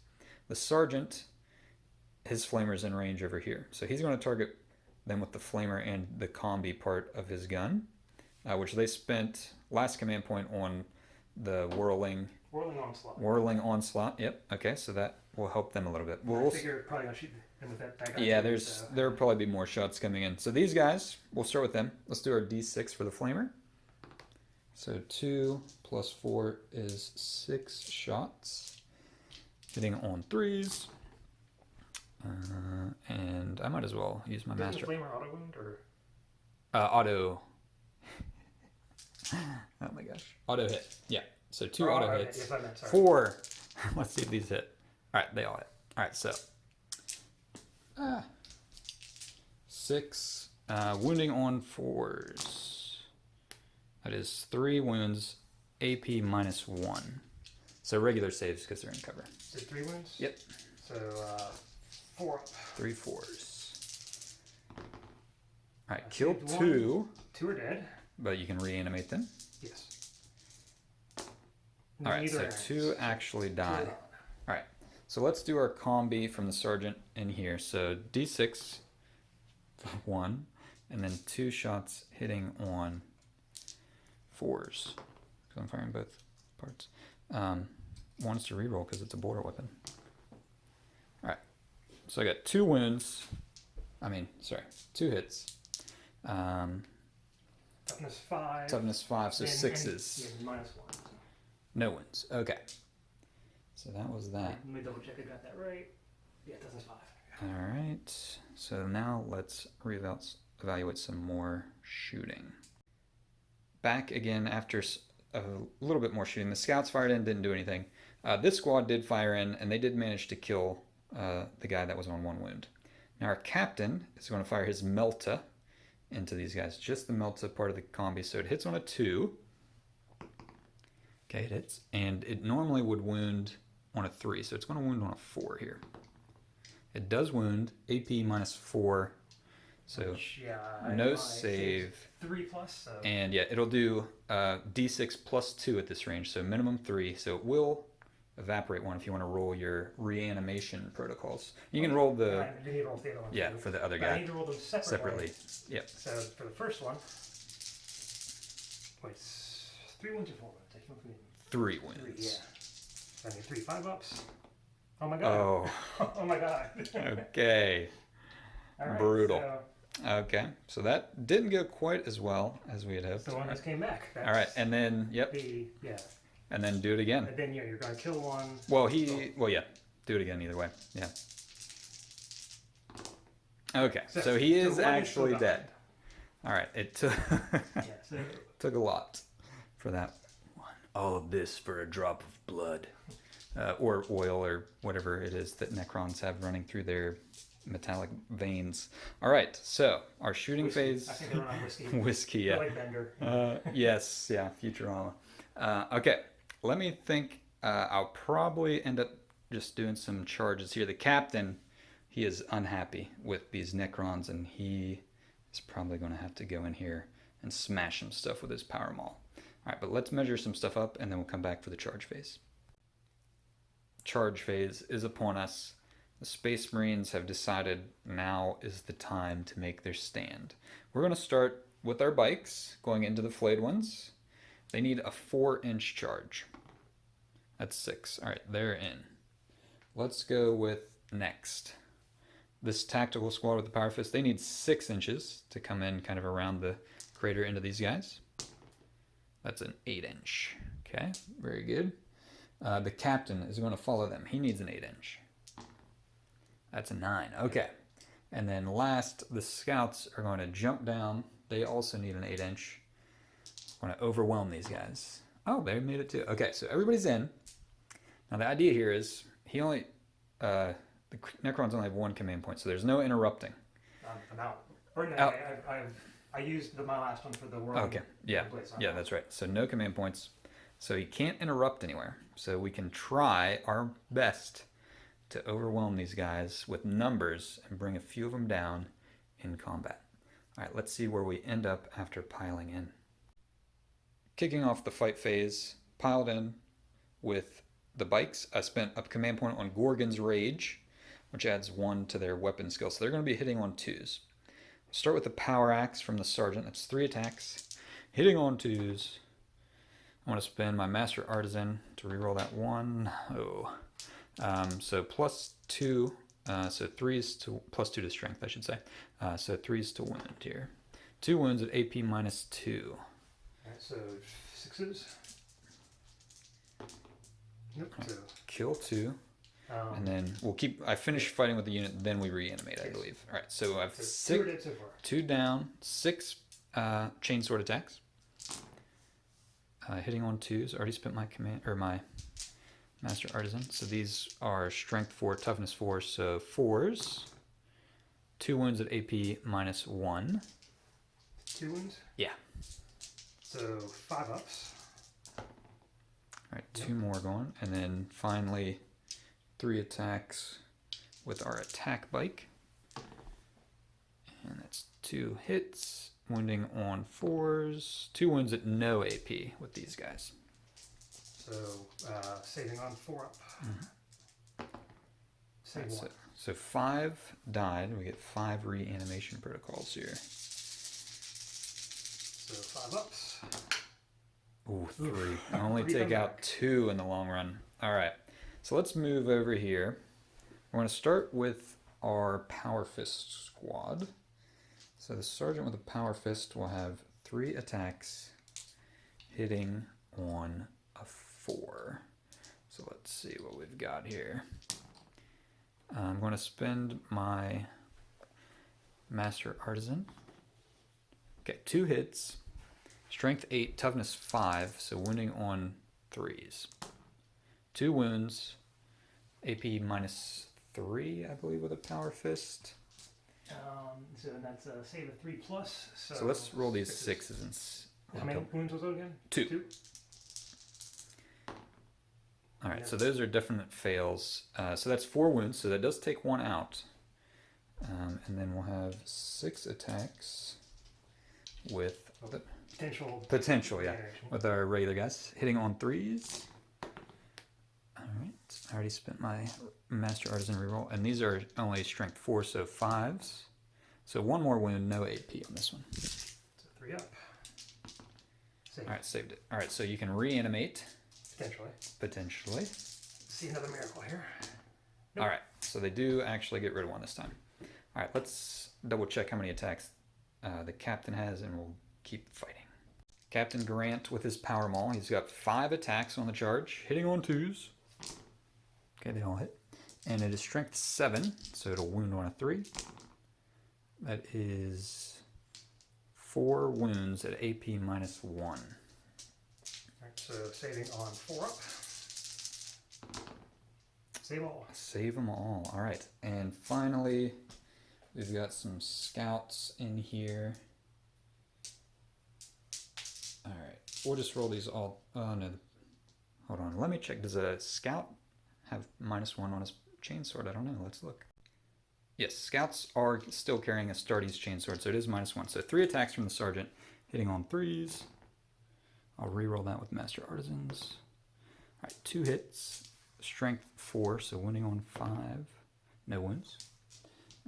The Sergeant, his Flamer's in range over here. So he's going to target them with the Flamer and the combi part of his gun, which they spent last command point on the Whirling Onslaught. Whirling Onslaught, yep. Okay, so that will help them a little bit. I figure probably going to shoot them with that guy. Yeah, there'll probably be more shots coming in. So these guys, we'll start with them. Let's do our D6 for the Flamer. So 2 plus 4 is 6 shots. Hitting on 3s. And I might as well use my Master. Is the Flamer auto wound or? Auto. Oh my gosh. Auto hit. Yeah. So 2 auto hits. Yes, I meant, sorry. 4. Let's see if these hit. All right, they all hit. All right, so 6 wounding on 4s. That is 3 wounds, AP -1. So regular saves because they're in cover. So 3 wounds. Yep. So 4 up. 3 4s. All right, kill 2. 2 are dead. But you can reanimate them. Yes. All right, so 2 actually die. All right, so let's do our combi from the Sergeant in here. So D6, 1, and then 2 shots hitting on 4s. Because I'm firing both parts. 1's to reroll because it's a border weapon. All right, so I got 2 wounds. 2 hits. Toughness 5. Toughness 5, so 6s. Yeah, -1. No wins. Okay. So that was that. Let me double check I got that right. Yeah, toughness 5. All right. So now let's evaluate some more shooting. Back again after a little bit more shooting. The scouts fired in, didn't do anything. This squad did fire in, and they did manage to kill the guy that was on 1 wound. Now our captain is going to fire his Melta into these guys. Just the Melta part of the combi. So it hits on a 2. Okay, it hits. And it normally would wound on a 3, so it's going to wound on a 4 here. It does wound, AP -4, so no save. 3 plus, so. And yeah, it'll do D6 plus 2 at this range, so minimum 3. So it will evaporate one if you want to roll your reanimation protocols. You can roll the... I need to roll the other one. Yeah, too. for the other But guy. I need to roll them separately. Yep. So for the first one, wait, 3 wounds or 4 wounds? I can't remember. 3 wounds. 3, yeah. I need 3 5-ups. Oh my god. Oh. Oh my god. Okay. All right, Brutal. So Okay, so that didn't go quite as well as we had hoped. the one just came back. That's All right, and then, yep, yeah. and then do it again. And then you're going to kill one. Well, yeah, do it again either way, yeah. Okay, so he is actually dead. All right, it took, took a lot for that one. All of this for a drop of blood, or oil, or whatever it is that Necrons have running through their metallic veins. All right, so our shooting phase. I think they run on whiskey. Whiskey, yeah. Like Bender. Yes, yeah, Futurama. Okay, let me think. I'll probably end up just doing some charges here. The captain, he is unhappy with these Necrons, and he is probably going to have to go in here and smash some stuff with his power maul. All right, but let's measure some stuff up, and then we'll come back for the charge phase. Charge phase is upon us. The Space Marines have decided now is the time to make their stand. We're going to start with our bikes, going into the flayed ones. They need a 4-inch charge. That's 6. All right, they're in. Let's go with next. This tactical squad with the Power Fist, they need 6 inches to come in kind of around the crater into these guys. That's an 8-inch. Okay, very good. The captain is going to follow them. He needs an 8-inch. That's a 9. Okay. And then last, the scouts are going to jump down. They also need an 8-inch. We're going to overwhelm these guys. Oh, they made it too. Okay, so everybody's in. Now the idea here is the Necrons only have 1 command point, so there's no interrupting. I'm out. Or no, out. I used my last one for the world. Okay, yeah, yeah, that's right. So no command points. So he can't interrupt anywhere. So we can try our best to overwhelm these guys with numbers and bring a few of them down in combat. All right, let's see where we end up after piling in. Kicking off the fight phase, piled in with the bikes. I spent a command point on Gorgon's Rage, which adds 1 to their weapon skill. So they're going to be hitting on 2s. Start with the Power Axe from the Sergeant. That's 3 attacks. Hitting on 2s. I want to spend my Master Artisan to reroll that 1. Oh. So +2, so 3s to +2 to strength, I should say. So 3s to wound here. 2 wounds at AP -2. Alright, so 6s. Nope. So, kill 2. And then we'll keep. I finish fighting with the unit, then we reanimate, I believe. All right, so I've 2 down, 6 chainsword attacks. Hitting on 2s. Already spent my command or my Master Artisan. So these are strength 4, toughness 4. So 4s. 2 wounds at AP -1. 2 wounds. Yeah. So 5 ups. All right, 2 more going, and then finally 3 attacks with our attack bike. And that's 2 hits, wounding on 4s, 2 wounds at no AP with these guys. So saving on 4 up. Save Right, 1. so 5 died. We get 5 reanimation protocols here. So 5 ups. Ooh, 3. I only take out 2 in the long run. All right. So let's move over here. We're going to start with our Power Fist squad. So the Sergeant with a Power Fist will have 3 attacks hitting on a 4. So let's see what we've got here. I'm going to spend my Master Artisan. Okay, 2 hits. Strength 8, toughness 5, so wounding on 3s. 2 wounds, AP -3, I believe, with a Power Fist. So that's a save of 3+. So let's roll these 6s. How many wounds was that again? 2. All right, so those are definite fails. So that's 4 wounds, so that does take 1 out. And then we'll have 6 attacks with the potential, yeah, with our regular guys hitting on 3s. All right, I already spent my Master Artisan reroll, and these are only strength 4, so 5s. So 1 more wound, no AP on this one. So 3 up. Save. Alright, saved it. Alright, so you can reanimate. Potentially. See another miracle here. Nope. Alright, so they do actually get rid of 1 this time. Alright, let's double check how many attacks the captain has, and we'll keep fighting. Captain Grant with his Power Maul. He's got 5 attacks on the charge, hitting on 2s. Okay, they all hit. And it is strength 7, so it'll wound on a 3. That is 4 wounds at AP -1. Alright, so saving on 4 up. Save all. Save them all. Alright, and finally, we've got some scouts in here. Alright, we'll just roll these all. Oh no. Hold on, let me check. Does a scout have -1 on his chainsword? I don't know. Let's look. Yes, scouts are still carrying a Astartes chainsword, so it is -1. So 3 attacks from the sergeant, hitting on 3s. I'll re-roll that with Master Artisans. Alright, 2 hits. Strength 4, so wounding on 5. No wounds.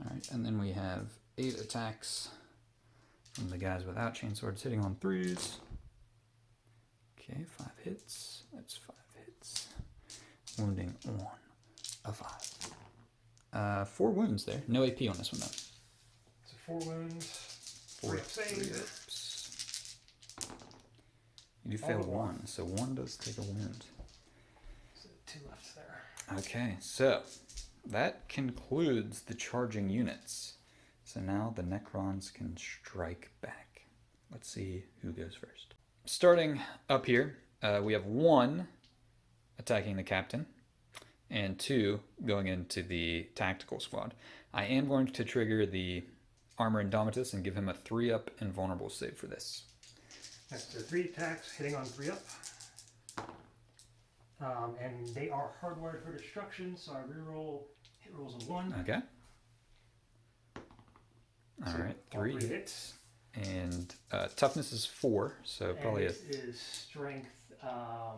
Alright, and then we have 8 attacks from the guys without chainswords, hitting on 3s. Okay, 5 hits. That's 5 hits. Wounding on a 5. 4 wounds there. No AP on this one, though. So 4 wounds. 4 save. ups. You do fail 1, so 1 does take a wound. So 2 left there. Okay, so that concludes the charging units. So now the Necrons can strike back. Let's see who goes first. Starting up here, we have 1 attacking the captain and 2 going into the tactical squad. I am going to trigger the Armor Indomitus and give him a 3-up invulnerable save for this. That's so 3 attacks, hitting on 3 up. And they are hardwired for destruction, so I reroll hit rolls of 1. Okay. So Alright, all 3 hits. And toughness is 4, so probably and it is strength. I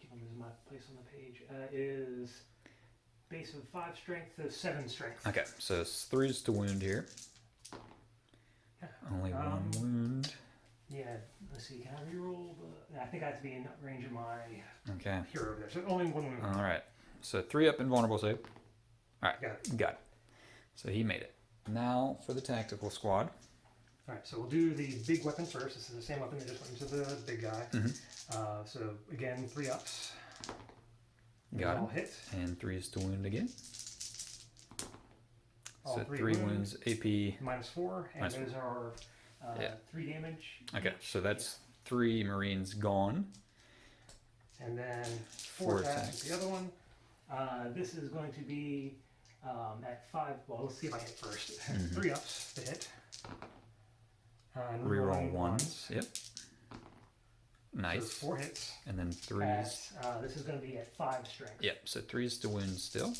keep on losing my place on the page. Is base of 5 strength to 7 strength. Okay, so it's 3s to wound here. Yeah. Only 1 wound. Yeah, let's see, can I reroll I think I have to be in range of my Okay. hero over there, so only 1 wound. Alright, so 3-up invulnerable save. Alright, Got it. So he made it. Now for the tactical squad. Alright, so we'll do the big weapon first. This is the same weapon that just went into the big guy. Mm-hmm. So again, 3 ups. Got all him. hit. And 3s to wound again. All So 3 3 wounds, AP. -4, and Minus those are yeah. 3 damage. Okay, so that's 3 Marines gone. And then 4 attacks with the other one. This is going to be at 5. Well, let's see if I hit first. 3 ups to hit. And Reroll ones. 1s. Yep. Nice. So 4 hits. And then 3s. This is going to be at 5 strength. Yep, so 3s to wound still.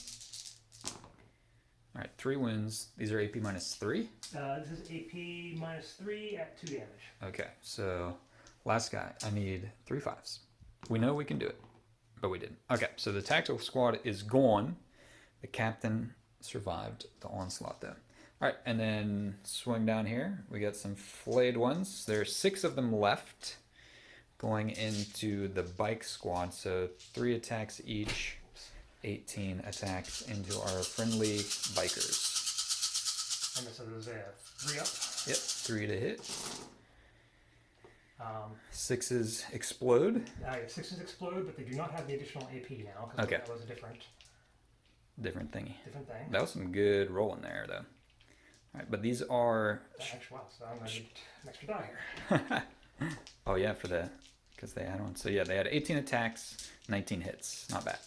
Alright, 3 wounds. These are AP -3. This is AP -3 at 2 damage. Okay, so last guy. I need 3 5s. We know we can do it, but we didn't. Okay, so the tactical squad is gone. The captain survived the onslaught though. Alright, and then swing down here. We got some flayed ones. There's 6 of them left going into the bike squad. So 3 attacks each. 18 attacks into our friendly bikers. And so there's a 3 up. Yep, 3 to hit. 6s explode. 6s explode, but they do not have the additional AP now. Because Okay. that was a different Thingy. thing. That was some good rolling there, though. Alright, but these are... Actually, wow, so I'm going to need an extra die here. Oh, yeah, because they had one. So, yeah, they had 18 attacks, 19 hits. Not bad.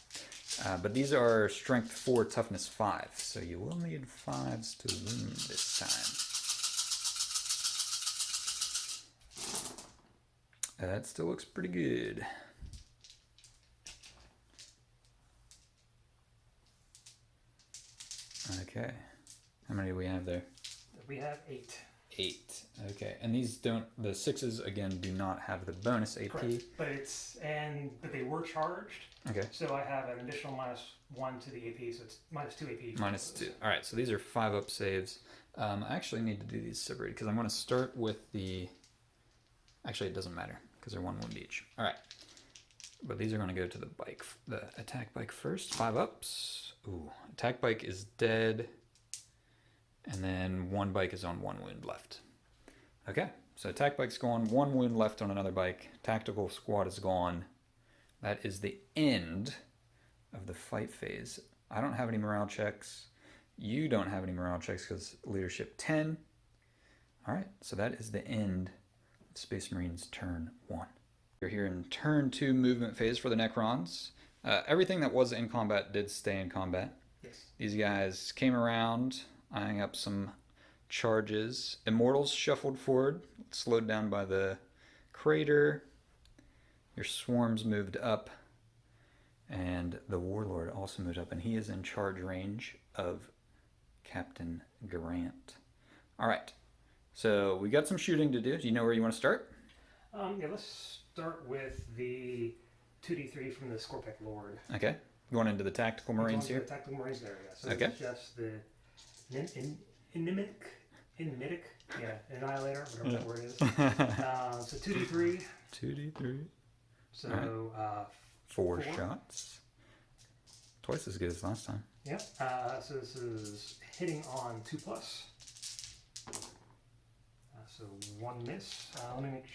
But these are strength 4, toughness 5. So you will need 5s to wound this time. That still looks pretty good. Okay. How many do we have there? We have 8. 8. Okay, and these don't, the 6s again do not have the bonus AP. Correct. But but they were charged. Okay. So I have an additional -1 to the AP, so it's -2 AP. -2. All right, so these are 5-up saves. I actually need to do these separated because I'm going to start with the. Actually, it doesn't matter because they're 1 wound each. All right, but these are going to go to the bike, the attack bike first. 5-ups. Ooh, attack bike is dead, and then 1 bike is on 1 wound left. Okay, so attack bike's gone. 1 wound left on another bike. Tactical squad is gone. That is the end of the fight phase. I don't have any morale checks. You don't have any morale checks because leadership 10. All right, so that is the end of Space Marines turn 1. We're here in turn 2 movement phase for the Necrons. Everything that was in combat did stay in combat. Yes. These guys came around, eyeing up some charges. Immortals shuffled forward, slowed down by the crater. Your swarms moved up, and the warlord also moved up, and he is in charge range of Captain Garant. All right, so we got some shooting to do. Do you know where you want to start? Yeah, let's start with the 2d3 from the Scorpic Lord. Okay, going into the tactical marines here. The tactical marines area. So Okay. it's just the inimitic, annihilator, whatever that word is. So 2d3. 2d3. So 4 shots. Twice as good as last time. Yep. So this is hitting on 2+. So 1 miss. Let me make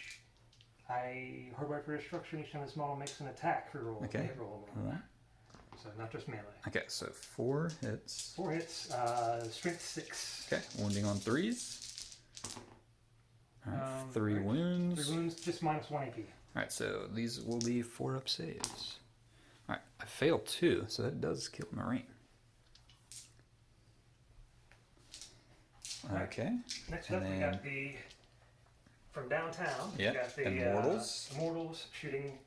I hardwire for destruction each time this model makes an attack for roll. Okay. Roll. So not just melee. Okay, so 4 hits. 4 hits. Strength 6. Okay, wounding on 3s. All right, 3 right. wounds. 3 wounds, just -1 AP. All right, so these will be 4-up saves. All right, I failed 2, so that does kill Marine. Okay. Next And up, we then- got the from downtown. Yeah, We got the Immortals. Immortals shooting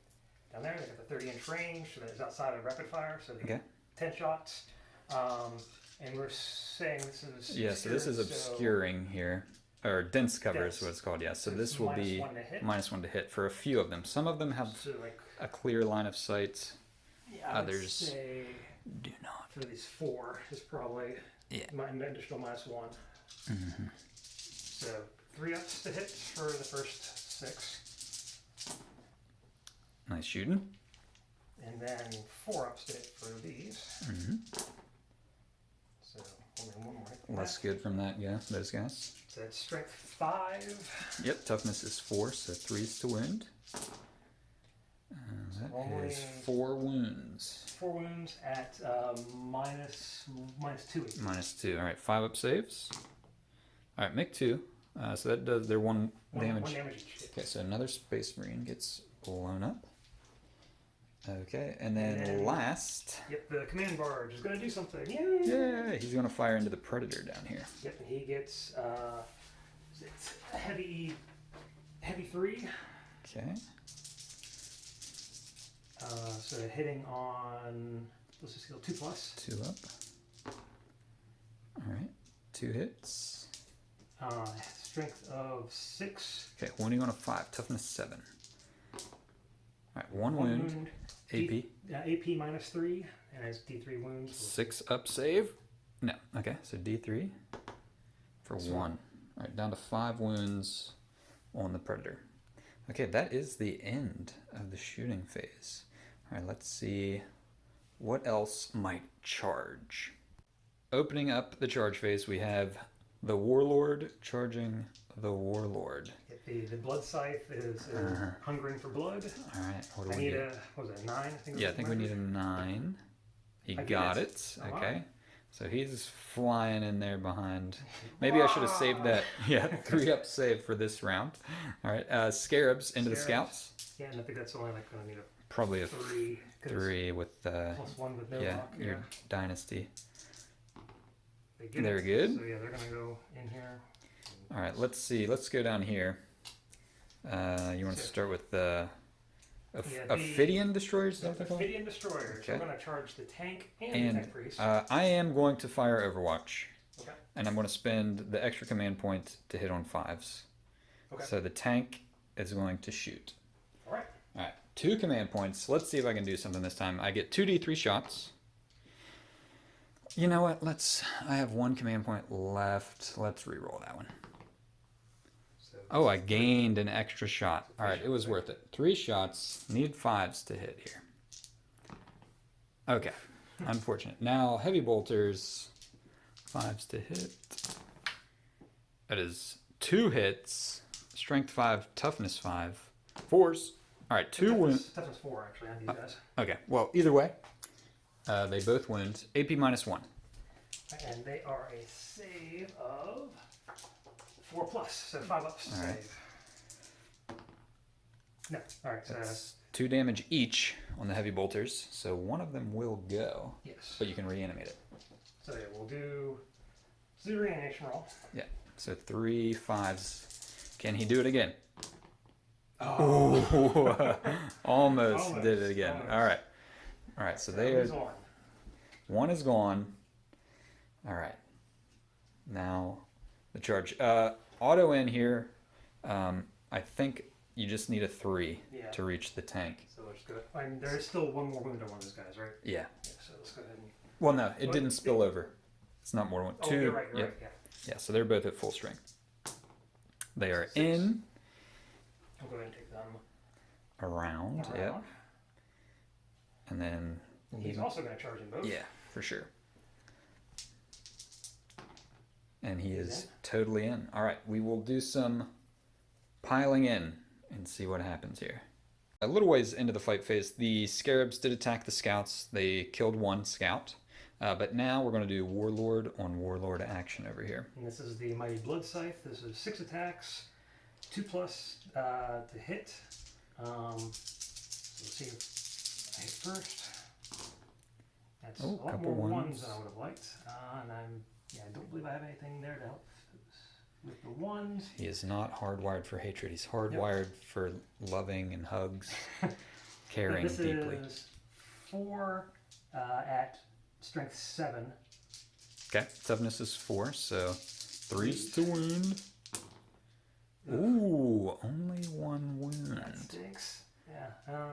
down there. They got the 30-inch range, so it's outside of rapid fire. So they Okay. get 10 shots. And we're saying this is Yeah, so this is obscuring here. Or dense cover is what it's called, yeah. So this will be -1 to hit for a few of them. Some of them have So like a clear line of sight. yeah, I would Others say do not. for these 4 is probably an additional -1. Mm-hmm. So 3 ups to hit for the first 6. Nice shooting. And then 4 ups to hit for these. Mm-hmm. So only 1 more hit. Less good from that, yeah, those guys. So it's strength 5. Yep, toughness is 4, so 3s to wound. That only is 4 wounds. 4 wounds at -2. -2. All right, 5-up saves. All right, make 2. So that does their 1 damage. 1 damage each. Okay, so another Space Marine gets blown up. Okay, and then last. Yep, the command barge is going to do something. Yay! Yeah, he's going to fire into the Predator down here. Yep, and he gets it's heavy 3. Okay. So hitting on, let's just go 2+. 2 up. All right, 2 hits. Strength of 6. Okay, wounding on a 5, toughness 7. All right, 1 wound. AP. AP -3, and has D3 wounds. 6-up save. No, okay, so D3 for 1. All right, down to 5 wounds on the Predator. Okay, that is the end of the shooting phase. All right, let's see what else might charge. Opening up the charge phase, we have the Warlord charging the Warlord. The blood scythe is hungering for blood. All right, what do I we need need? what was it, 9? I think. Yeah, I think we need a 9. He I got get it. Oh, Okay. wow. So he's flying in there behind. Maybe I should have saved that. Yeah, 3-up save for this round. All right, Scarabs into the Scouts. Yeah, and I think that's only like going to need a Probably a 3. 3 with +1 with no lock. your Dynasty. They get Very it. good. So yeah, they're going to go in here. All right, let's see. Let's go down here. You want to start with the Ophidian Destroyers? Is that what they're called? Ophidian Destroyers. Okay. We're going to charge the tank and the tech priest. I am going to fire Overwatch. Okay. and I'm going to spend the extra command point to hit on 5s. Okay. So the tank is going to shoot. All right. All right, 2 command points. Let's see if I can do something this time. I get 2d3 shots. You know what? I have 1 command point left. Let's re-roll that one. So Oh, I gained an extra shot. All right, it was worth it. 3 shots. Need 5s to hit here. Okay, unfortunate. Now, heavy bolters. 5s to hit. That is 2 hits. Strength 5, toughness 5. 4s. All right, 2 wounds. Toughness 4, actually, on these guys. Okay, well, either way, they both wound. AP -1. And they are a save of 4+, so 5 ups to All right. save. No, all right, so That's 2 damage each on the heavy bolters, so one of them will go, yes. but you can reanimate it. So yeah, we'll do 0 reanimation roll. Yeah, so 3 5s. Can he do it again? Oh, Almost did it again. almost. All right, so they are. Who's on? 1 is gone. All right. Now, the charge. Auto in here. I think you just need a 3 Yeah. to reach the tank. So let's go. I mean, there is still 1 more wound on one of those guys, right? Yeah. Yeah, so let's go ahead and. Well, no, it What? didn't spill over. It's not more than 1. Oh, 2. you're right, Yep. yeah. Yeah, so they're both at full strength. They are 6. in, I'll go ahead and take them around, around. yep. And then. He's also going to charge them both. Yeah, for sure. And he He's is in. totally in. All right, we will do some piling in and see what happens here. A little ways into the fight phase, the scarabs did attack the scouts. They killed 1 scout. But now we're going to do Warlord on Warlord action over here. And this is the Mighty Blood Scythe. This is 6 attacks, 2+ to hit. So let's see if I hit first. That's Oh, a lot couple more ones. ones than I would have liked. And I don't believe I have anything there to help with the ones. He is not hardwired for hatred. He's hardwired for loving and hugs, caring This deeply. is 4 at strength 7. Okay, toughness is 4, so 3s to wound. Ooh, only 1 wound. That stinks. Yeah.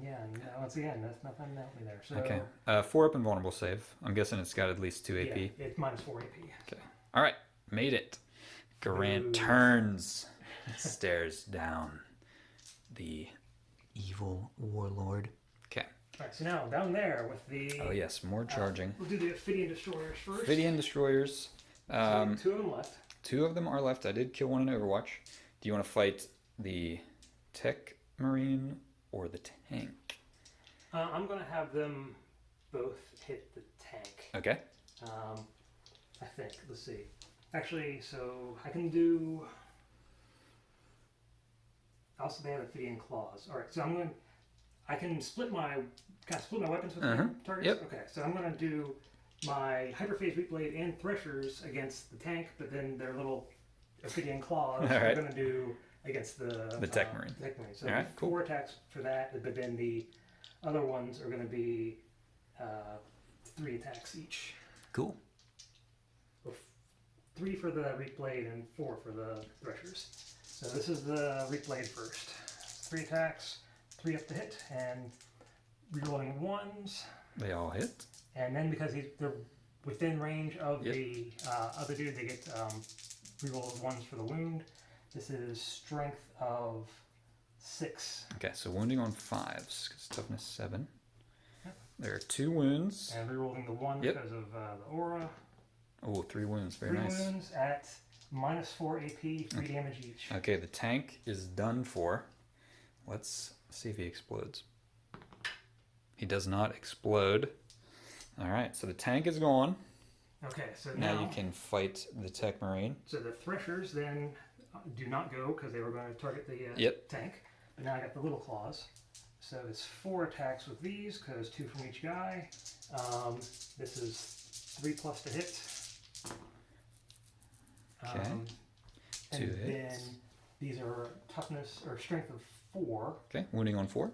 Yeah, and once again, that's nothing to help me there. So, Okay, 4 up and vulnerable save. I'm guessing it's got at least 2 AP. yeah, it's -4 AP. Okay. All right, made it. Garant Ooh. turns, stares down the evil warlord. Okay. All right, so now down there with the. Oh yes, more charging. We'll do the Ophidian Destroyers first. Ophidian destroyers. So 2 of them left. 2 of them are left. I did kill 1 in Overwatch. Do you want to fight the Tech Marine or the tank? I'm going to have them both hit the tank. Okay. I think. Let's see. Actually, so I can do. Also, they have Ophidian claws. All right, so I can split my weapons with my targets. Yep. Okay, so I'm going to do my Hyperphase Wheat Blade and Threshers against the tank, but then their little Ophidian claws All right. I'm going to do against the Tech Marine. Tech Marine. So All right, cool. 4 attacks for that, but then the other ones are going to be 3 attacks each. Cool. 3 for the Reap Blade and 4 for the Threshers. So this is the Reap Blade first. 3 attacks, 3 up to hit, and rerolling 1s. They all hit. And then because they're within range of Yep. the other dude, they get reroll 1s for the wound. This is strength of 6. Okay, so wounding on 5s, because toughness 7. Yep. There are 2 wounds. And rerolling the 1 Yep. because of the aura. Oh, 3 wounds. Very 3 nice. wounds at -4 AP, 3 damage each. Okay, the tank is done for. Let's see if he explodes. He does not explode. All right, so the tank is gone. Okay, so Now you can fight the Tech Marine. So the Threshers then do not go because they were going to target the Yep. tank. But now I got the little claws. So it's 4 attacks with these because 2 from each guy. This is 3+ to hit. Okay. And 2 then hits. these are toughness or strength of 4. Okay, wounding on 4.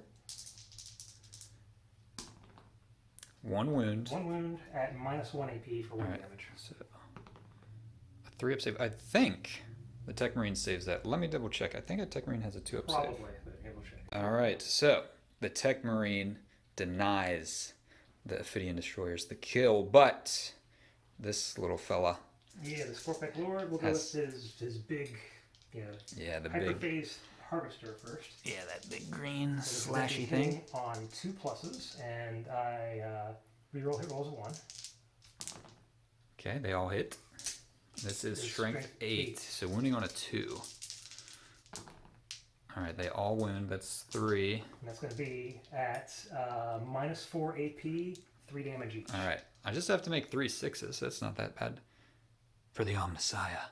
1 wound. 1 wound at -1 AP for 1 All right. damage. So a 3-up save. I think the Tech Marine saves that. Let me double check. I think a Tech Marine has a 2-up save. Probably, but able check. All right. So the Tech Marine denies the Ophidian Destroyers the kill, but this little fella. Yeah, the Scorpic Lord will go with his big, the hyperphase harvester first. Yeah, that big green So slashy thing. On 2 pluses, and I reroll hit rolls of 1. Okay, they all hit. This is strength 8, so wounding on a 2. All right, they all wound. That's 3. And that's going to be at -4 AP, 3 damage each. All right, I just have to make 3 6s. That's not that bad. For the Omnissiah.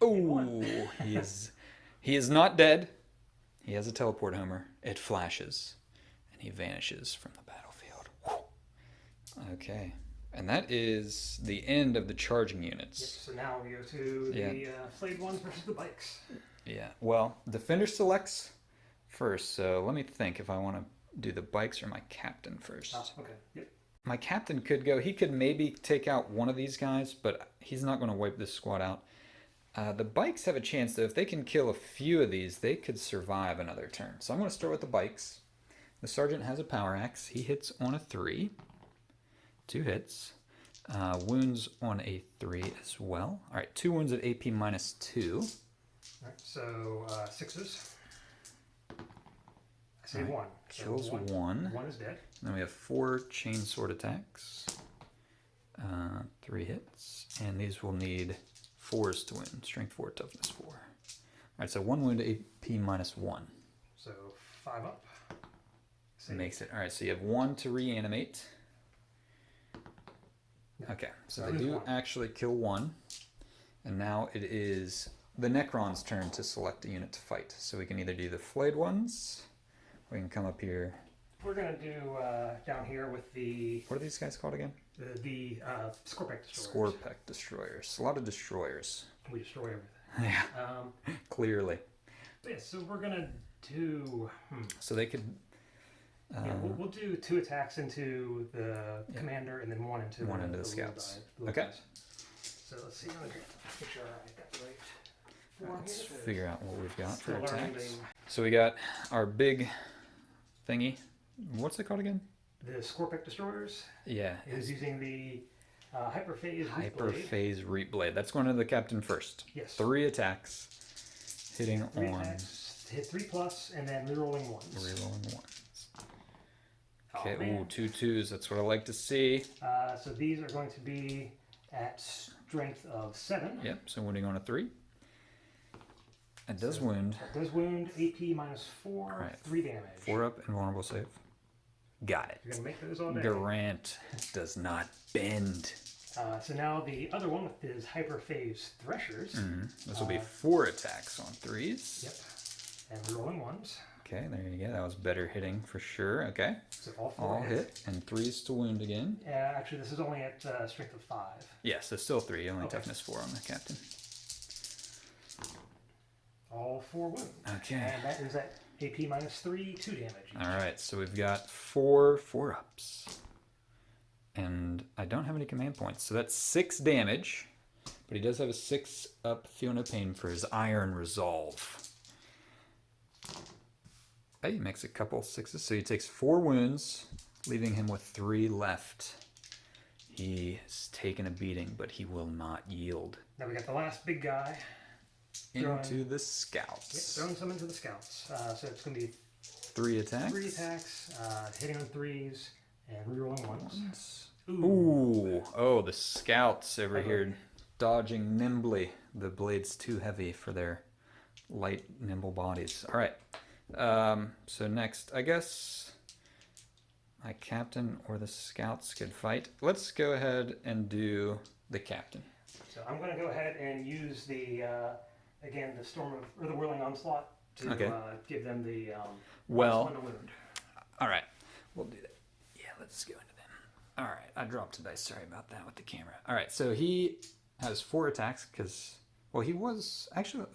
Oh, he is not dead. He has a teleport homer. It flashes, and he vanishes from the battlefield. Whew. Okay, and that is the end of the charging units. Yep, so now we go to the flayed ones versus the bikes. Yeah, well, Defender selects first, so let me think if I want to do the bikes or my captain first. Okay, yep. My captain could go, he could maybe take out one of these guys, but he's not going to wipe this squad out. The bikes have a chance, though. If they can kill a few of these, they could survive another turn. So I'm going to start with the bikes. The sergeant has a power axe. He hits on a 3. 2 hits. Wounds on a 3 as well. All right, 2 wounds at AP -2. All right, so 6s. I say 1. Kills so 1. 1 is dead. Then we have 4 chainsword attacks. 3 hits. And these will need 4s to win. Strength 4, toughness 4. All right, so 1 wound AP -1. So 5 up. Save. Makes it. All right, so you have 1 to reanimate. Okay, so they do actually kill 1. And now it is the Necron's turn to select a unit to fight. So we can either do the flayed ones, or we can come up here. We're going to do down here with the... What are these guys called again? The Scorpic Destroyers. Scorpic Destroyers. A lot of destroyers. We destroy everything. Yeah, clearly. Yeah, so we're going to do... So they could... we'll do 2 attacks into the commander and then 1 into the scouts. Okay. So let's see. Make sure I got that right. Let's figure out what we've got for Still learning attacks. So we got our big thingy. What's it called again? The Scorpic Destroyers. Yeah. Is using the Hyperphase Reap Blade. Hyperphase Reap Blade. That's going to the captain first. Yes. 3 attacks. Hitting 3 on... attacks, hit 3+, and then rerolling 1s. Rerolling 1s. Okay, Oh, 2 2s. That's what I like to see. So these are going to be at strength of 7. Yep, so wounding on a 3. It does wound. It does wound, AP -4, Right. 3 damage. 4 up, invulnerable save. Got it. You're going to make those all day. Garant does not bend. So now the other one with his Hyperphase Threshers. This will be 4 attacks on 3s. Yep. And rerolling 1s. Okay, there you go. That was better hitting for sure. Okay. So all 4 All hit. And 3s to wound again. Actually, this is only at strength of 5. Yes, so still 3. Only Okay. toughness 4 on the captain. All 4 wounds. Okay. And that is at AP -3, 2 damage. All right, so we've got 4 4-ups. And I don't have any command points, so that's 6 damage. But he does have a 6-up Feel No Pain for his Iron Resolve. Hey, he makes a couple 6s, so he takes 4 wounds, leaving him with 3 left. He has taken a beating, but he will not yield. Now we got the last big guy. Into the scouts. Yep, throwing some into the scouts. So it's going to be 3 attacks. 3 attacks, hitting on 3s, and rerolling 1s. Ooh. Oh, the scouts over here dodging nimbly. The blade's too heavy for their light, nimble bodies. All right. So next, I guess my captain or the scouts could fight. Let's go ahead and do the captain. So I'm going to go ahead and use the again the storm of or the whirling onslaught to give them the well. Wound. All right, we'll do that. Yeah, let's go into them. All right, I dropped a dice. Sorry about that with the camera. All right, so he has 4 attacks because he was actually.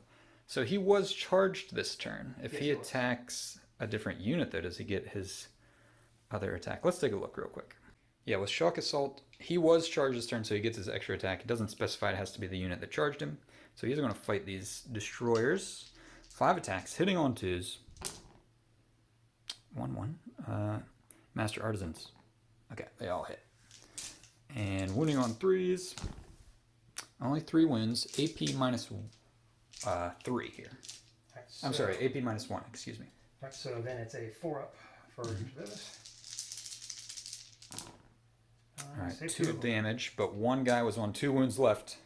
So he was charged this turn. If he attacks a different unit, though, does he get his other attack. Let's take a look real quick. Yeah, with Shock Assault, he was charged this turn, so he gets his extra attack. It doesn't specify it has to be the unit that charged him. So he's going to fight these destroyers. 5 attacks, hitting on 2s. 1-1. Master Artisans. Okay, they all hit. And wounding on 3s. Only 3 wounds. AP minus 3 here. Right, so, I'm sorry, AP minus 1, excuse me. Right, so then it's a 4-up for each of those. Alright, 2 damage, but one guy was on 2 wounds left.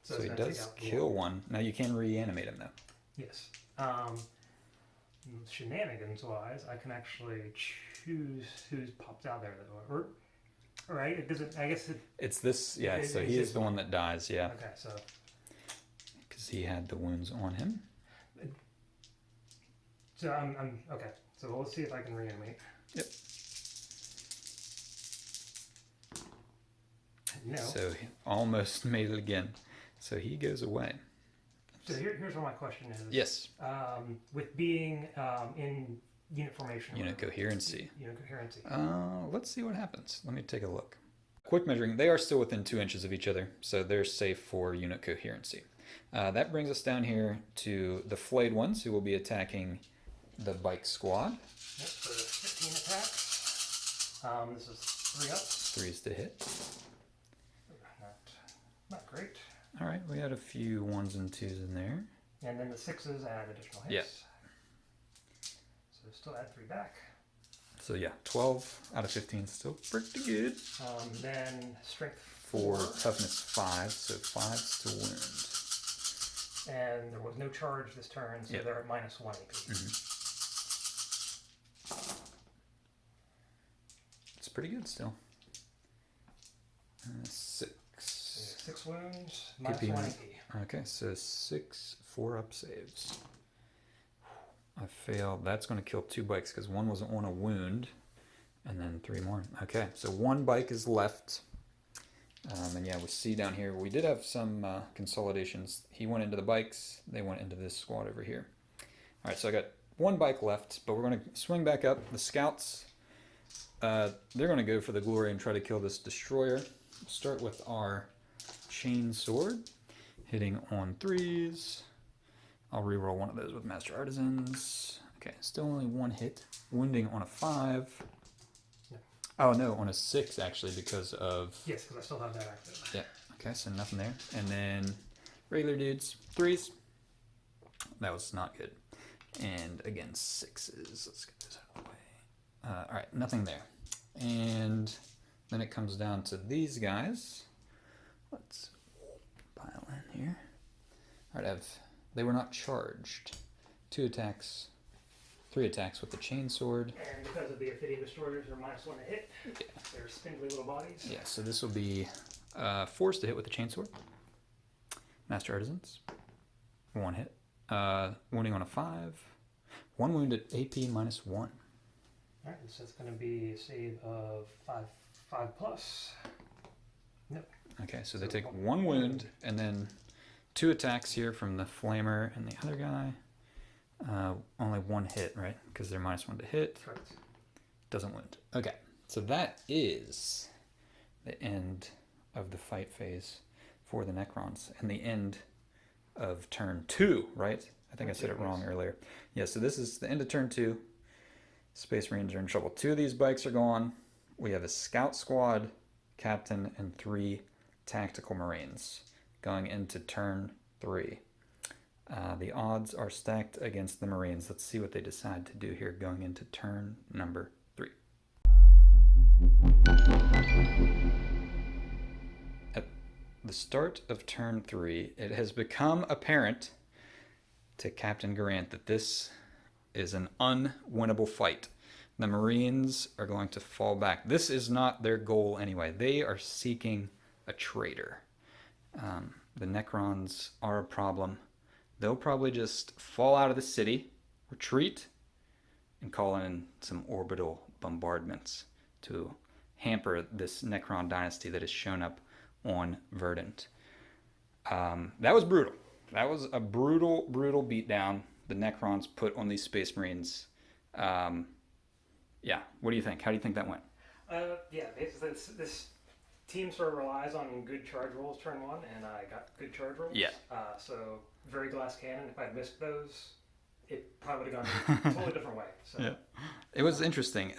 So he does kill one. Now you can reanimate him though. Yes. Shenanigans wise, I can actually choose who's popped out there that or right? It doesn't. I guess it's this. Yeah. So he is the one that dies. Yeah. Okay. So because he had the wounds on him. So I'm okay. So let's see if I can reanimate. Yep. No. So he almost made it again. So he goes away. So here's what my question is. Yes. With being in unit formation. Unit coherency. Unit coherency. Let's see what happens. Let me take a look. Quick measuring. They are still within 2 inches of each other, so they're safe for unit coherency. That brings us down here to the flayed ones, who will be attacking the bike squad. Yep. So 15 attacks. This is 3 ups. 3s to hit. Not great. All right, we had a few 1s and 2s in there. And then the 6s add additional hits. Yeah. So still add 3 back. So yeah, 12 out of 15 still pretty good. Then strength 4, toughness 5, so 5s to wound. And there was no charge this turn, so they're at minus 1 AP. It's pretty good still. 6. 6 wounds, minus AP 1 AP. Okay, so 6 4-up saves. I failed. That's going to kill 2 bikes because 1 was on a wound, and then 3 more. Okay, so 1 bike is left. And yeah, we see down here, we did have some consolidations. He went into the bikes. They went into this squad over here. All right, so I got 1 bike left, but we're going to swing back up. The scouts, they're going to go for the glory and try to kill this destroyer. We'll start with our chain sword, hitting on 3s. I'll reroll one of those with Master Artisans. Okay, still only 1 hit. Wounding on a 5. Yeah. Oh no, on a 6 actually because of... Yes, because I still have that active. Yeah, okay, so nothing there. And then regular dudes, 3s. That was not good. And again, 6s. Let's get this out of the way. Alright, nothing there. And then it comes down to these guys. Let's pile in here. Alright, they were not charged. 2 attacks, 3 attacks with the chainsword. And because of the Ophidian destroyers, they're minus 1 to hit. Yeah. They're spindly little bodies. Yeah, so this will be 4s to hit with the chainsword. Master Artisans, 1 hit. Wounding on a 5. 1 wound at AP minus 1. Alright, so it's going to be a save of 5 plus. Nope. Okay, so they take 1 wound and then 2 attacks here from the flamer and the other guy. Only 1 hit, right? Because they're minus 1 to hit. Correct. Doesn't wound. Okay, so that is the end of the fight phase for the Necrons and the end of turn 2, right? I think I said it wrong earlier. Yeah, so this is the end of turn 2. Space Marines are in trouble. 2 of these bikes are gone. We have a scout squad, captain, and 3 tactical Marines going into turn 3. The odds are stacked against the Marines. Let's see what they decide to do here going into turn number 3. At the start of turn 3, it has become apparent to Captain Garant that this is an unwinnable fight. The Marines are going to fall back. This is not their goal anyway. They are seeking a traitor. The Necrons are a problem. They'll probably just fall out of the city, retreat, and call in some orbital bombardments to hamper this Necron dynasty that has shown up on Verdant. That was brutal. That was a brutal beatdown the Necrons put on these Space Marines. Yeah. What do you think? How do you think that went? Yeah, basically this team sort of relies on good charge rolls turn one, and I got good charge rolls. Yeah. So very glass cannon. If I'd missed those, it probably would have gone a totally different way. So Yeah. It was interesting.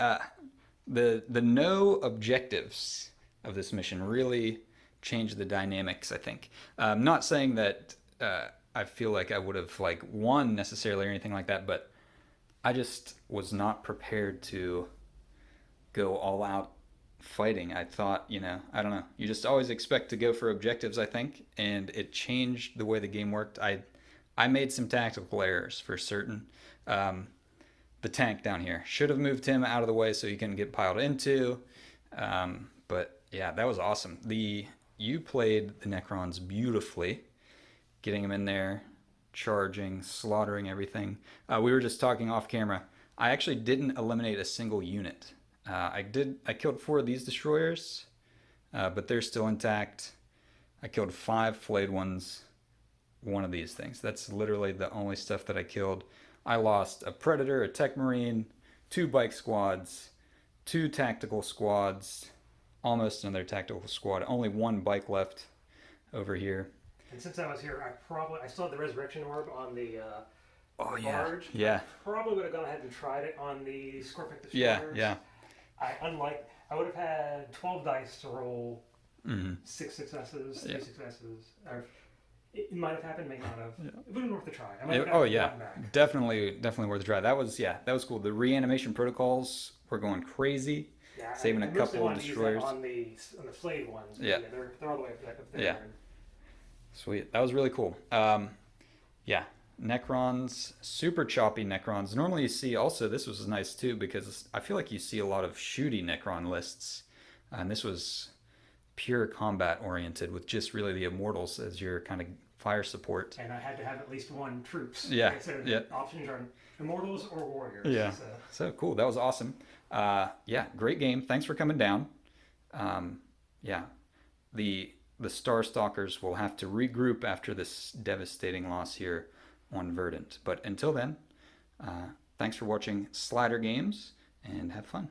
The no objectives of this mission really changed the dynamics, I think. I'm not saying that I feel like I would have like won necessarily or anything like that, but I just was not prepared to go all out fighting. I thought, I don't know. You just always expect to go for objectives, I think, and it changed the way the game worked. I made some tactical errors for certain. The tank down here should have moved him out of the way so he couldn't get piled into. But yeah, that was awesome. You played the Necrons beautifully, getting them in there, charging, slaughtering everything. We were just talking off camera. I actually didn't eliminate a single unit. I killed 4 of these destroyers, but they're still intact. I killed 5 flayed ones, 1 of these things. That's literally the only stuff that I killed. I lost a Predator, a Tech Marine, 2 bike squads, 2 tactical squads, almost another tactical squad. Only 1 bike left over here. And since I was here, I still had the resurrection orb on the barge. Yeah. I probably would have gone ahead and tried it on the Scorpic destroyers. Yeah. I would have had 12 dice to roll, Mm-hmm. 6 successes, 3 Yeah. successes. Or it might have happened, may not have. Yeah. It would have been worth a try. I might have Oh gotten yeah, one back. definitely worth a try. That was cool. The reanimation protocols were going crazy, Yeah, saving a I mostly couple of wanted to use that destroyers. on the flayed ones. Yeah. They're all the way up there. Yeah. Sweet, that was really cool. Yeah, Necrons, super choppy Necrons. Normally you see also, this was nice too because I feel like you see a lot of shooty Necron lists, and this was pure combat oriented with just really the Immortals as your kind of fire support. And I had to have at least 1 troops. Yeah, Like I said, yeah. options are Immortals or Warriors. Yeah. So. So cool. That was awesome. Yeah, great game. Thanks for coming down. Yeah, the Star Stalkers will have to regroup after this devastating loss here on Verdant. But until then, thanks for watching Slider Games and have fun.